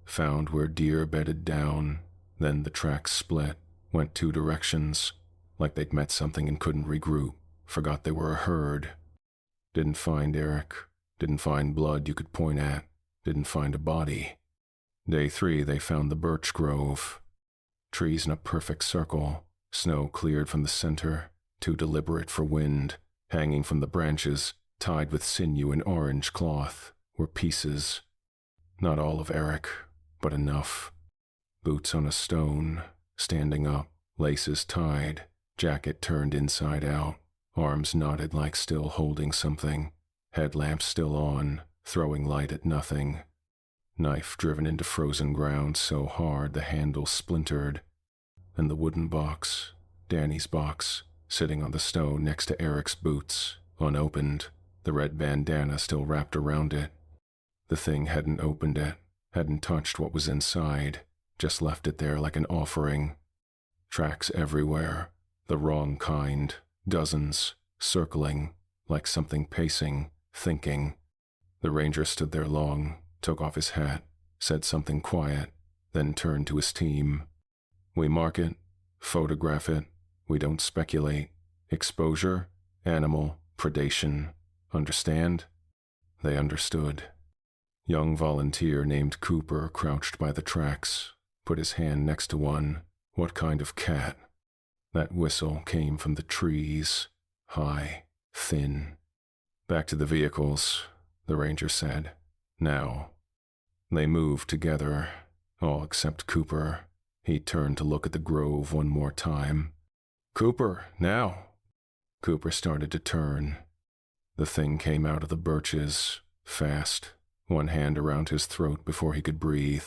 Found where deer bedded down, then the tracks split, went 2 directions, like they'd met something and couldn't regroup, forgot they were a herd. Didn't find Eric, didn't find blood you could point at, didn't find a body. Day 3 they found the birch grove. Trees in a perfect circle, snow cleared from the center, too deliberate for wind, hanging from the branches, tied with sinew and orange cloth, were pieces. Not all of Eric, but enough. Boots on a stone, standing up, laces tied, jacket turned inside out, arms knotted like still holding something, headlamp still on, throwing light at nothing. Knife driven into frozen ground so hard the handle splintered. And the wooden box, Danny's box, sitting on the stone next to Eric's boots, unopened, the red bandana still wrapped around it. The thing hadn't opened it, hadn't touched what was inside, just left it there like an offering. Tracks everywhere, the wrong kind, dozens, circling, like something pacing, thinking. The ranger stood there long, took off his hat, said something quiet, then turned to his team. We mark it, photograph it, we don't speculate. Exposure, animal, predation. Understand? They understood. Young volunteer named Cooper crouched by the tracks, put his hand next to one. What kind of cat? That whistle came from the trees, high, thin. Back to the vehicles, the ranger said. Now. They moved together, all except Cooper. He turned to look at the grove one more time. Cooper, now. Cooper started to turn. The thing came out of the birches, fast, one hand around his throat before he could breathe.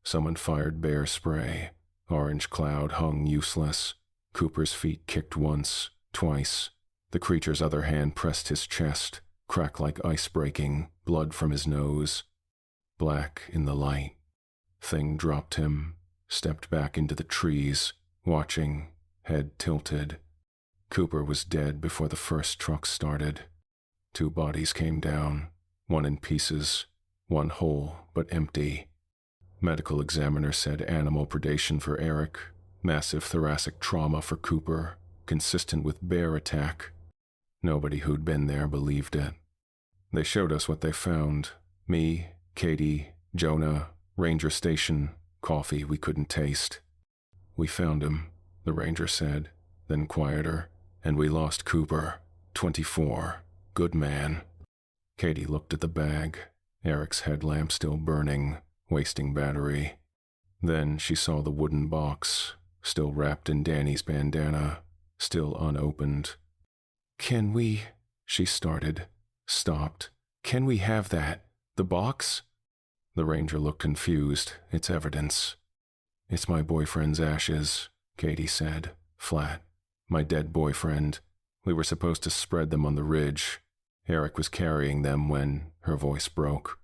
Someone fired bear spray. Orange cloud hung useless. Cooper's feet kicked once, twice. The creature's other hand pressed his chest, crack like ice breaking, blood from his nose. Black in the light. Thing dropped him, stepped back into the trees, watching, head tilted. Cooper was dead before the first truck started. 2 bodies came down, one in pieces, one whole but empty. Medical examiner said animal predation for Eric, massive thoracic trauma for Cooper, consistent with bear attack. Nobody who'd been there believed it. They showed us what they found. Me, Katie, Jonah, ranger station, coffee we couldn't taste. We found him, the ranger said, then quieter, and we lost Cooper, 24, good man. Katie looked at the bag, Eric's headlamp still burning, wasting battery. Then she saw the wooden box, still wrapped in Danny's bandana, still unopened. "Can we—" she started, stopped. "Can we have that? The box?" The ranger looked confused. "It's evidence." "It's my boyfriend's ashes," Katie said, flat. "My dead boyfriend. We were supposed to spread them on the ridge. Eric was carrying them when—" her voice broke.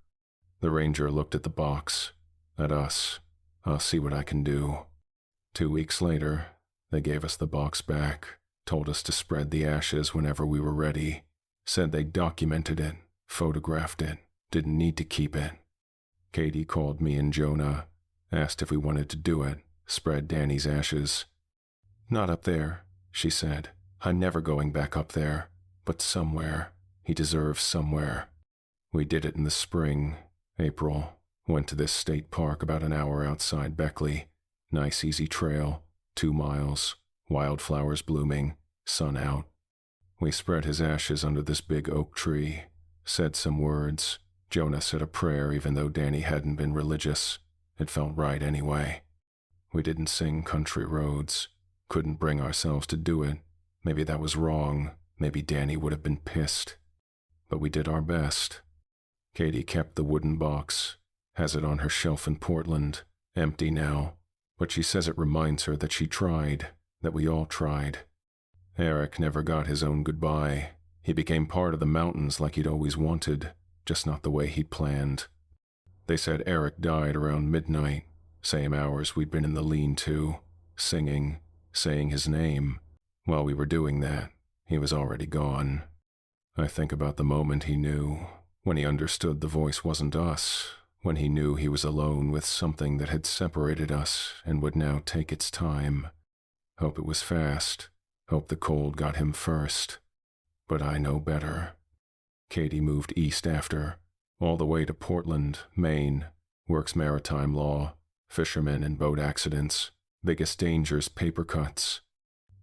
The ranger looked at the box, at us. "I'll see what I can do." 2 weeks later, they gave us the box back, told us to spread the ashes whenever we were ready, said they documented it, photographed it, didn't need to keep it. Katie called me and Jonah, asked if we wanted to do it, spread Danny's ashes. "Not up there," she said. "I'm never going back up there. But somewhere. He deserves somewhere." We did it in the spring, April. Went to this state park about an hour outside Beckley. Nice easy trail, 2 miles, wildflowers blooming, sun out. We spread his ashes under this big oak tree, said some words. Jonah said a prayer even though Danny hadn't been religious. It felt right anyway. We didn't sing Country Roads. Couldn't bring ourselves to do it. Maybe that was wrong. Maybe Danny would have been pissed. But we did our best. Katie kept the wooden box, has it on her shelf in Portland, empty now, but she says it reminds her that she tried, that we all tried. Eric never got his own goodbye. He became part of the mountains like he'd always wanted, just not the way he'd planned. They said Eric died around midnight, same hours we'd been in the lean-to, singing, saying his name. While we were doing that, he was already gone. I think about the moment he knew, when he understood the voice wasn't us, when he knew he was alone with something that had separated us and would now take its time. Hope it was fast. Hope the cold got him first. But I know better. Katie moved east after, all the way to Portland, Maine, works maritime law, fishermen and boat accidents, biggest dangers paper cuts.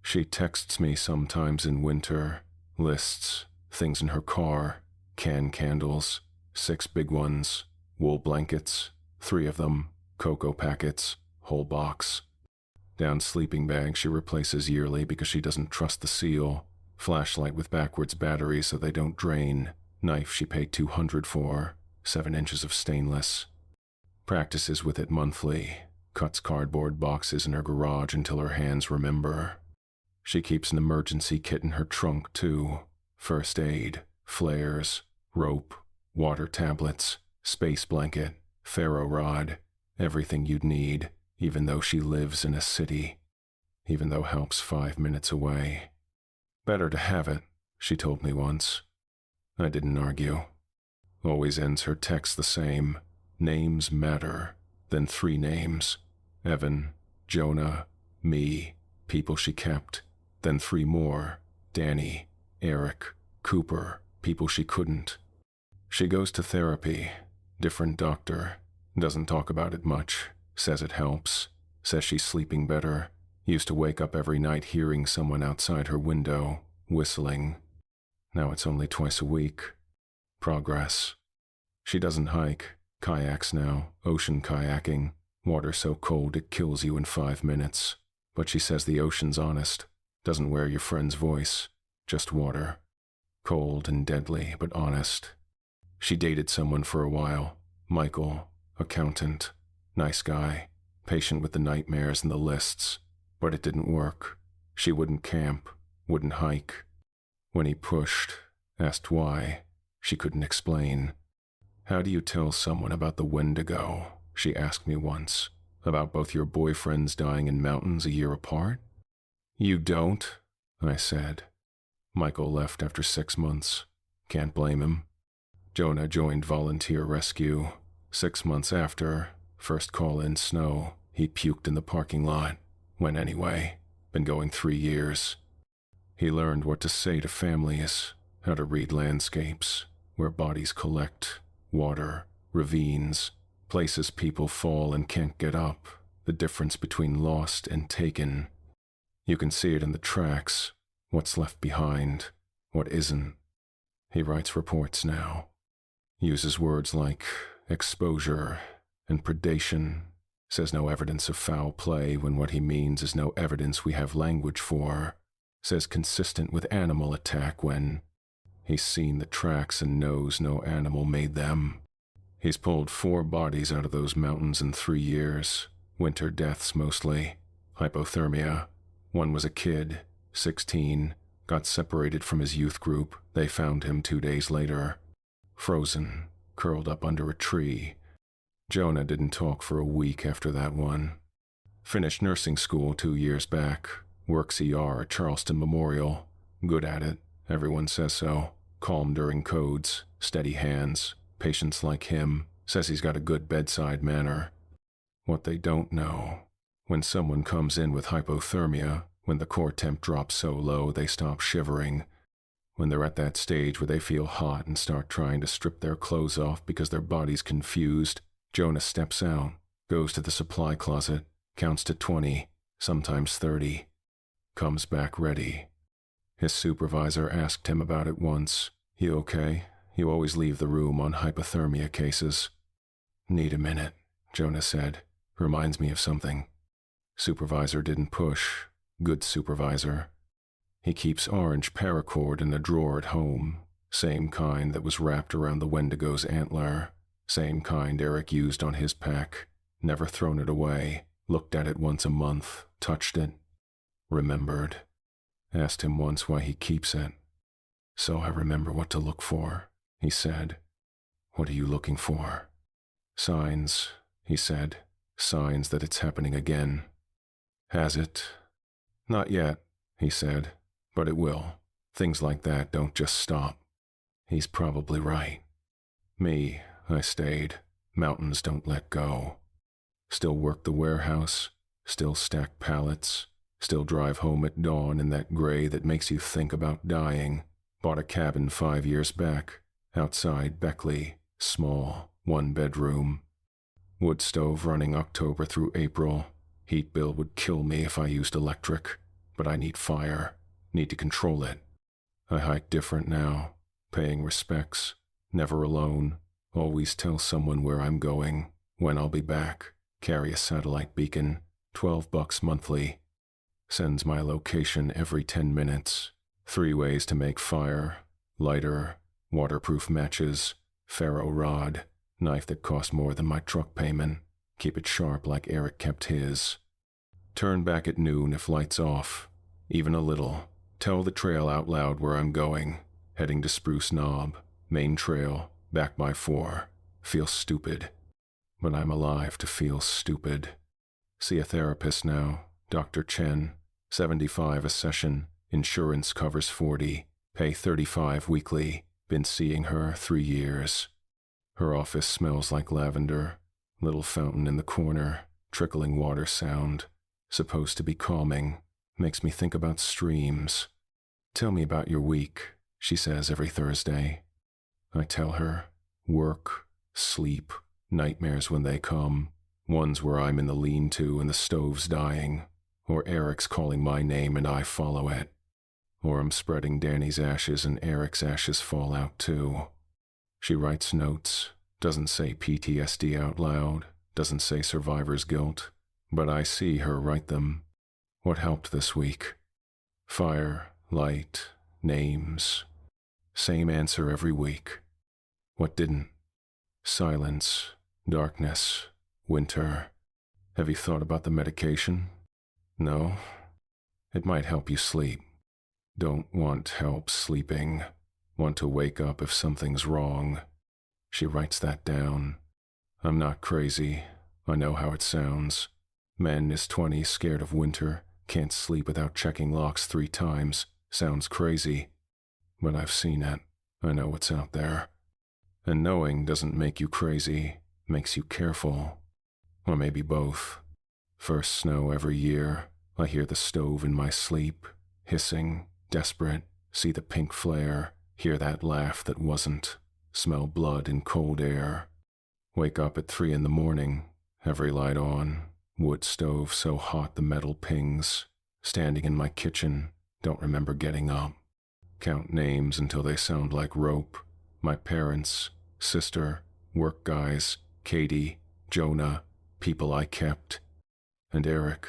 She texts me sometimes in winter, lists, things in her car, candles, 6 big ones, wool blankets, 3 of them, cocoa packets, whole box. Down sleeping bags she replaces yearly because she doesn't trust the seal, flashlight with backwards batteries so they don't drain, knife she paid $200 for, 7 inches of stainless. Practices with it monthly, cuts cardboard boxes in her garage until her hands remember. She keeps an emergency kit in her trunk too, first aid, flares, rope, water tablets, space blanket, ferro rod, everything you'd need, even though she lives in a city, even though help's 5 minutes away. Better to have it, she told me once. I didn't argue. Always ends her text the same. Names matter, then 3 names. Evan, Jonah, me, people she kept, then 3 more. Danny, Eric, Cooper, people she couldn't. She goes to therapy, different doctor, doesn't talk about it much, says it helps, says she's sleeping better, used to wake up every night hearing someone outside her window, whistling. Now it's only twice a week. Progress. She doesn't hike, kayaks now, ocean kayaking, water so cold it kills you in 5 minutes. But she says the ocean's honest, doesn't wear your friend's voice, just water. Cold and deadly, but honest. She dated someone for a while, Michael, accountant, nice guy, patient with the nightmares and the lists, but it didn't work. She wouldn't camp, wouldn't hike. When he pushed, asked why, she couldn't explain. How do you tell someone about the Wendigo? She asked me once, about both your boyfriends dying in mountains a year apart? You don't, I said. Michael left after 6 months. Can't blame him. Jonah joined volunteer rescue. 6 months after, first call in snow, he puked in the parking lot. Went anyway. Been going 3 years. He learned what to say to families, how to read landscapes, where bodies collect, water, ravines, places people fall and can't get up, the difference between lost and taken. You can see it in the tracks, what's left behind, what isn't. He writes reports now. Uses words like exposure and predation, Says no evidence of foul play when what he means is no evidence we have language for. Says consistent with animal attack when he's seen the tracks and knows no animal made them. He's pulled 4 bodies out of those mountains in 3 years. Winter deaths mostly. Hypothermia. One was a kid, 16, got separated from his youth group. They found him 2 days later. Frozen, curled up under a tree. Jonah didn't talk for a week after that one. Finished nursing school 2 years back. Works ER at Charleston Memorial. Good at it. Everyone says so. Calm during codes. Steady hands. Patients like him. Says he's got a good bedside manner. What they don't know. When someone comes in with hypothermia, when the core temp drops so low they stop shivering, when they're at that stage where they feel hot and start trying to strip their clothes off because their body's confused, Jonah steps out, goes to the supply closet, counts to 20, sometimes 30, comes back ready. His supervisor asked him about it once. "You okay? You always leave the room on hypothermia cases." "Need a minute," Jonah said. "Reminds me of something." Supervisor didn't push. Good supervisor. He keeps orange paracord in a drawer at home. Same kind that was wrapped around the Wendigo's antler. Same kind Eric used on his pack. Never thrown it away. Looked at it once a month. Touched it. Remembered. Asked him once why he keeps it. "So I remember what to look for," he said. "What are you looking for?" "Signs," he said. "Signs that it's happening again." "Has it?" "Not yet," he said. "But it will. Things like that don't just stop." He's probably right. Me, I stayed. Mountains don't let go. Still work the warehouse. Still stack pallets. Still drive home at dawn in that gray that makes you think about dying. Bought a cabin 5 years back. Outside Beckley. Small. 1 bedroom. Wood stove running October through April. Heat bill would kill me if I used electric. But I need fire. Need to control it. I hike different now. Paying respects. Never alone. Always tell someone where I'm going. When I'll be back. Carry a satellite beacon. $12 monthly. Sends my location every 10 minutes. 3 ways to make fire. Lighter. Waterproof matches. Ferro rod. Knife that cost more than my truck payment. Keep it sharp like Eric kept his. Turn back at noon if lights off. Even a little. Tell the trail out loud where I'm going. Heading to Spruce Knob. Main trail. Back by 4. Feel stupid. But I'm alive to feel stupid. See a therapist now. Dr. Chen. $75 a session. Insurance covers 40. Pay $35 weekly. Been seeing her 3 years. Her office smells like lavender. Little fountain in the corner. Trickling water sound. Supposed to be calming. Makes me think about streams. "Tell me about your week," she says every Thursday. I tell her. Work. Sleep. Nightmares when they come. Ones where I'm in the lean-to and the stove's dying. Or Eric's calling my name and I follow it. Or I'm spreading Danny's ashes and Eric's ashes fall out too. She writes notes. Doesn't say PTSD out loud. Doesn't say survivor's guilt. But I see her write them. What helped this week? Fire, light, names. Same answer every week. What didn't? Silence, darkness, winter. Have you thought about the medication? No? It might help you sleep. Don't want help sleeping. Want to wake up if something's wrong. She writes that down. I'm not crazy. I know how it sounds. Man is 20, scared of winter, can't sleep without checking locks 3 times. Sounds crazy. But I've seen it. I know what's out there. And knowing doesn't make you crazy, makes you careful. Or maybe both. First snow every year, I hear the stove in my sleep, hissing, desperate, see the pink flare, hear that laugh that wasn't, smell blood in cold air. Wake up at 3 in the morning, every light on, wood stove so hot the metal pings, standing in my kitchen, don't remember getting up. Count names until they sound like rope. My parents, sister, work guys, Katie, Jonah, people I kept. And Eric,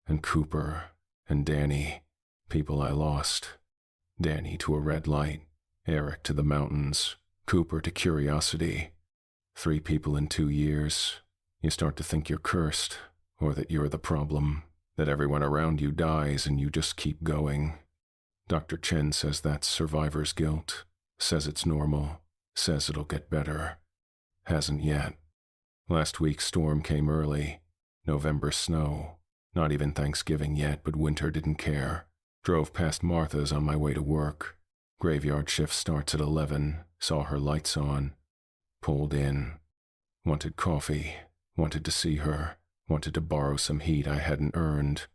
and Cooper, and Danny, people I lost. Danny to a red light, Eric to the mountains, Cooper to curiosity. 3 people in 2 years. You start to think you're cursed, or that you're the problem, that everyone around you dies and you just keep going. Dr. Chen says that's survivor's guilt, says it's normal, says it'll get better. Hasn't yet. Last week's storm came early. November snow. Not even Thanksgiving yet, but winter didn't care. Drove past Martha's on my way to work. Graveyard shift starts at 11, saw her lights on. Pulled in. Wanted coffee, wanted to see her, wanted to borrow some heat I hadn't earned.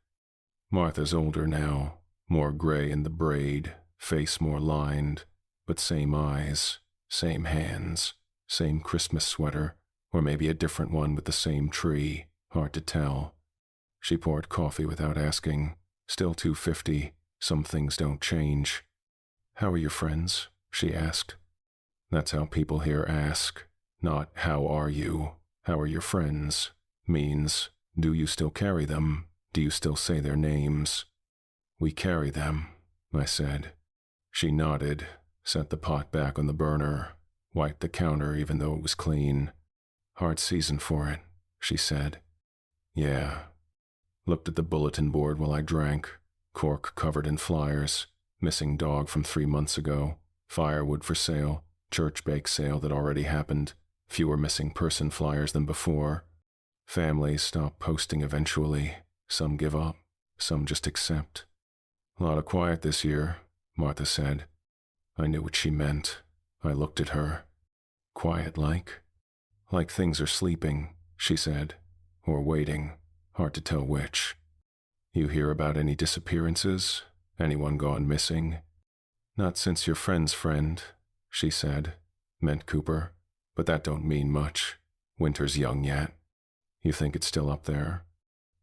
Martha's older now, more gray in the braid, face more lined, but same eyes, same hands, same Christmas sweater, or maybe a different one with the same tree, hard to tell. She poured coffee without asking, still $2.50, some things don't change. "How are your friends?" she asked. That's how people here ask, not "how are you?" "How are your friends?" means, do you still carry them? Do you still say their names? "We carry them," I said. She nodded, set the pot back on the burner, wiped the counter even though it was clean. "Hard season for it," she said. "Yeah." Looked at the bulletin board while I drank, cork covered in flyers, missing dog from 3 months ago, firewood for sale, church bake sale that already happened, fewer missing person flyers than before. Families stop posting eventually, some give up, some just accept. "A lot of quiet this year," Martha said. I knew what she meant. I looked at her. "Quiet like?" "Like things are sleeping," she said, "or waiting, hard to tell which." "You hear about any disappearances? Anyone gone missing?" "Not since your friend's friend," she said. Meant Cooper. "But that don't mean much. Winter's young yet. You think it's still up there?"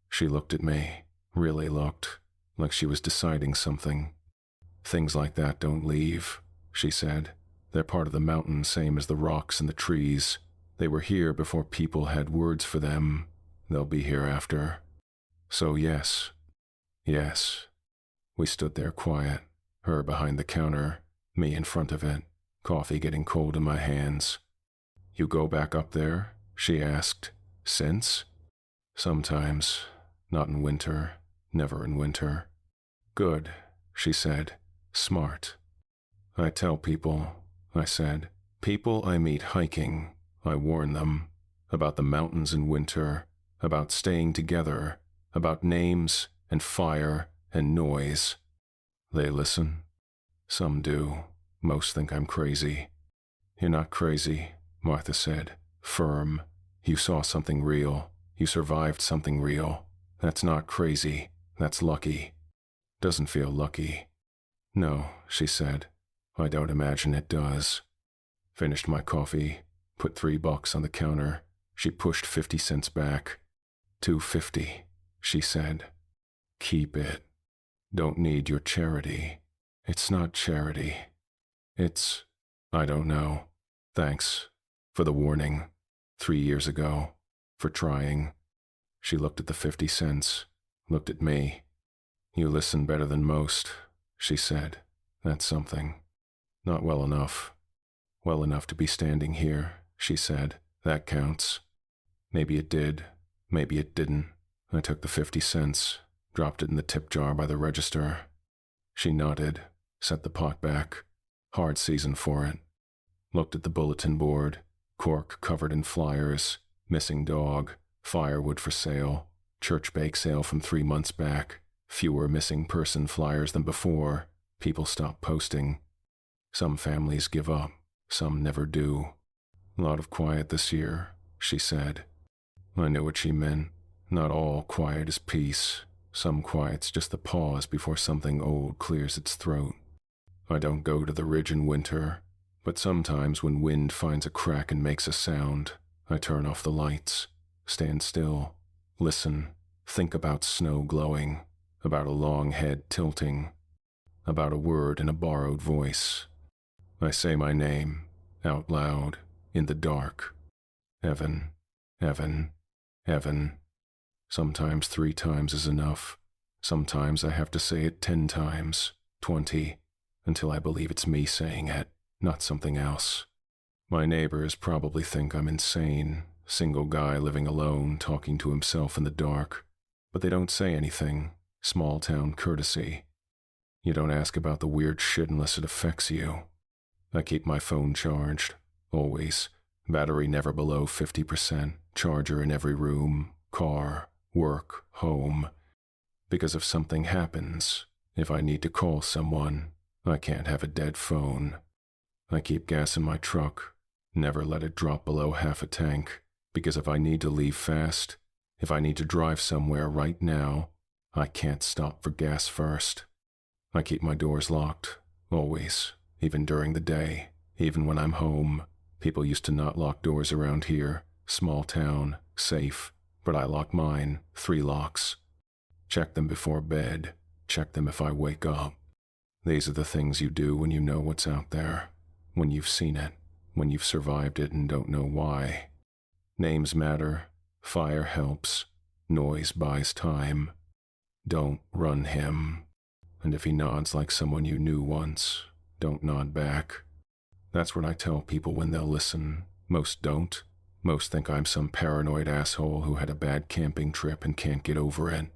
She looked at me, really looked, like she was deciding something. "Things like that don't leave," she said. "They're part of the mountain, same as the rocks and the trees. They were here before people had words for them. They'll be here after." So yes. Yes. We stood there quiet, her behind the counter, me in front of it, coffee getting cold in my hands. "You go back up there?" she asked. "Since?" "Sometimes. Not in winter. Never in winter." "Good," she said. "Smart." "I tell people," I said. "People I meet hiking, I warn them. About the mountains in winter, about staying together, about names and fire and noise. They listen. Some do. Most think I'm crazy." "You're not crazy," Martha said, firm. "You saw something real. You survived something real. That's not crazy. That's lucky." "Doesn't feel lucky." "No," she said. "I don't imagine it does." Finished my coffee, put $3 on the counter. She pushed 50 cents back. $2.50, she said. "Keep it. Don't need your charity." "It's not charity. It's, I don't know. Thanks for the warning 3 years ago, for trying." She looked at the 50 cents, looked at me. "You listen better than most," she said. "That's something. Not well enough. Well enough to be standing here," she said. "That counts." Maybe it did. Maybe it didn't. I took the 50 cents, dropped it in the tip jar by the register. She nodded, set the pot back. Hard season for it. Looked at the bulletin board, cork covered in flyers, missing dog, firewood for sale, church bake sale from 3 months back, fewer missing person flyers than before. People stop posting. Some families give up, some never do. "A lot of quiet this year," she said. I knew what she meant. Not all quiet is peace. Some quiet's just the pause before something old clears its throat. I don't go to the ridge in winter, but sometimes when wind finds a crack and makes a sound, I turn off the lights, stand still, listen, think about snow glowing, about a long head tilting, about a word in a borrowed voice. I say my name, out loud, in the dark. Evan, Evan, heaven. Sometimes 3 times is enough. Sometimes I have to say it 10 times, 20, until I believe it's me saying it, not something else. My neighbors probably think I'm insane, single guy living alone, talking to himself in the dark. But they don't say anything, small-town courtesy. You don't ask about the weird shit unless it affects you. I keep my phone charged, always. Battery never below 50%, charger in every room, car, work, home. Because if something happens, if I need to call someone, I can't have a dead phone. I keep gas in my truck, never let it drop below half a tank, because if I need to leave fast, if I need to drive somewhere right now, I can't stop for gas first. I keep my doors locked, always, even during the day, even when I'm home. People used to not lock doors around here, small town, safe, but I lock mine, 3 locks. Check them before bed, check them if I wake up. These are the things you do when you know what's out there, when you've seen it, when you've survived it and don't know why. Names matter, fire helps, noise buys time. Don't run him. And if he nods like someone you knew once, don't nod back. That's what I tell people when they'll listen. Most don't. Most think I'm some paranoid asshole who had a bad camping trip and can't get over it.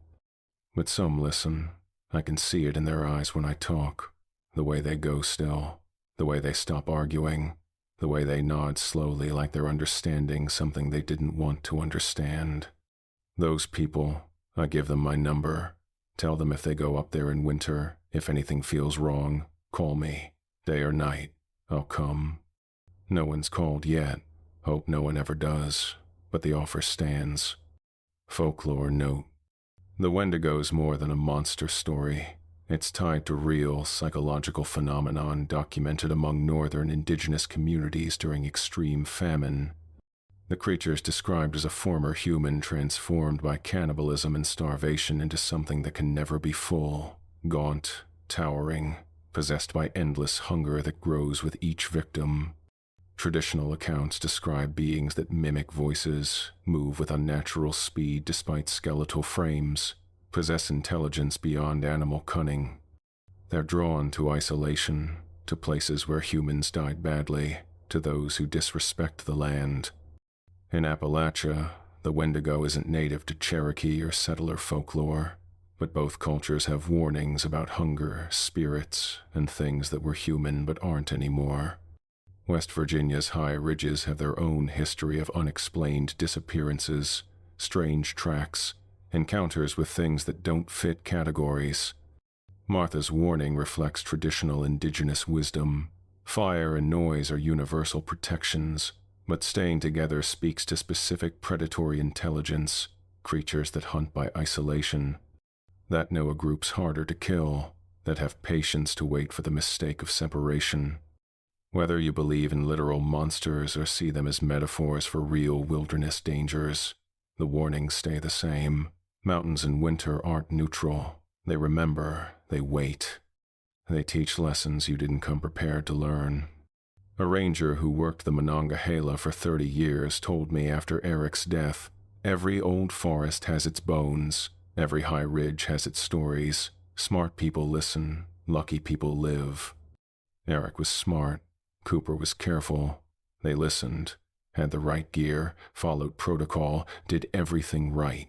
But some listen. I can see it in their eyes when I talk. The way they go still. The way they stop arguing. The way they nod slowly like they're understanding something they didn't want to understand. Those people, I give them my number. Tell them if they go up there in winter, if anything feels wrong, call me, day or night, I'll come. No one's called yet, hope no one ever does, but the offer stands. Folklore note. The Wendigo's more than a monster story. It's tied to real psychological phenomenon documented among northern indigenous communities during extreme famine. The creature's described as a former human transformed by cannibalism and starvation into something that can never be full, gaunt, towering, possessed by endless hunger that grows with each victim. Traditional accounts describe beings that mimic voices, move with unnatural speed despite skeletal frames, possess intelligence beyond animal cunning. They're drawn to isolation, to places where humans died badly, to those who disrespect the land. In Appalachia, the Wendigo isn't native to Cherokee or settler folklore, but both cultures have warnings about hunger, spirits, and things that were human but aren't anymore. West Virginia's high ridges have their own history of unexplained disappearances, strange tracks, encounters with things that don't fit categories. Martha's warning reflects traditional indigenous wisdom. Fire and noise are universal protections, but staying together speaks to specific predatory intelligence, creatures that hunt by isolation, that know a group's harder to kill, that have patience to wait for the mistake of separation. Whether you believe in literal monsters or see them as metaphors for real wilderness dangers, the warnings stay the same. Mountains in winter aren't neutral. They remember, they wait. They teach lessons you didn't come prepared to learn. A ranger who worked the Monongahela for 30 years told me after Eric's death, every old forest has its bones, every high ridge has its stories. Smart people listen, lucky people live. Eric was smart. Cooper was careful. They listened, had the right gear, followed protocol, did everything right.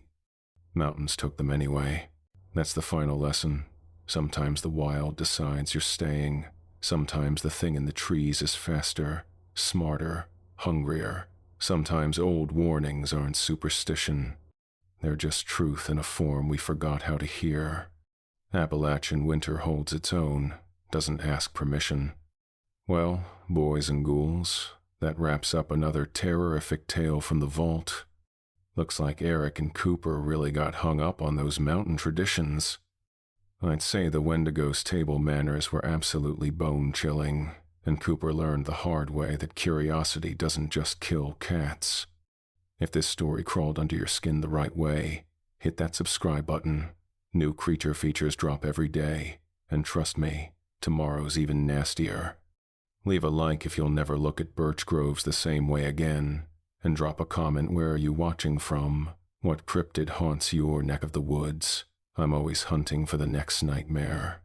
Mountains took them anyway. That's the final lesson. Sometimes the wild decides you're staying. Sometimes the thing in the trees is faster, smarter, hungrier. Sometimes old warnings aren't superstition. They're just truth in a form we forgot how to hear. Appalachian winter holds its own, doesn't ask permission. Well, boys and ghouls, that wraps up another terrorific tale from the vault. Looks like Eric and Cooper really got hung up on those mountain traditions. I'd say the Wendigo's table manners were absolutely bone-chilling, and Cooper learned the hard way that curiosity doesn't just kill cats. If this story crawled under your skin the right way, hit that subscribe button. New creature features drop every day, and trust me, tomorrow's even nastier. Leave a like if you'll never look at birch groves the same way again, and drop a comment where are you watching from, What cryptid haunts your neck of the woods? I'm always hunting for the next nightmare.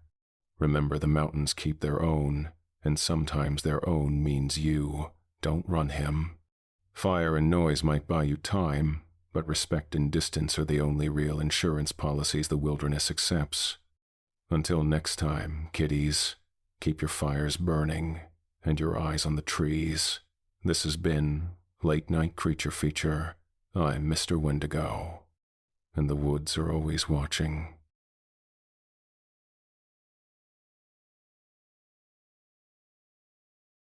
Remember, the mountains keep their own, and sometimes their own means you. Don't run him. Fire and noise might buy you time, but respect and distance are the only real insurance policies the wilderness accepts. Until next time, kiddies, keep your fires burning and your eyes on the trees. This has been Late Night Creature Feature. I'm Mr. Wendigo, and the woods are always watching.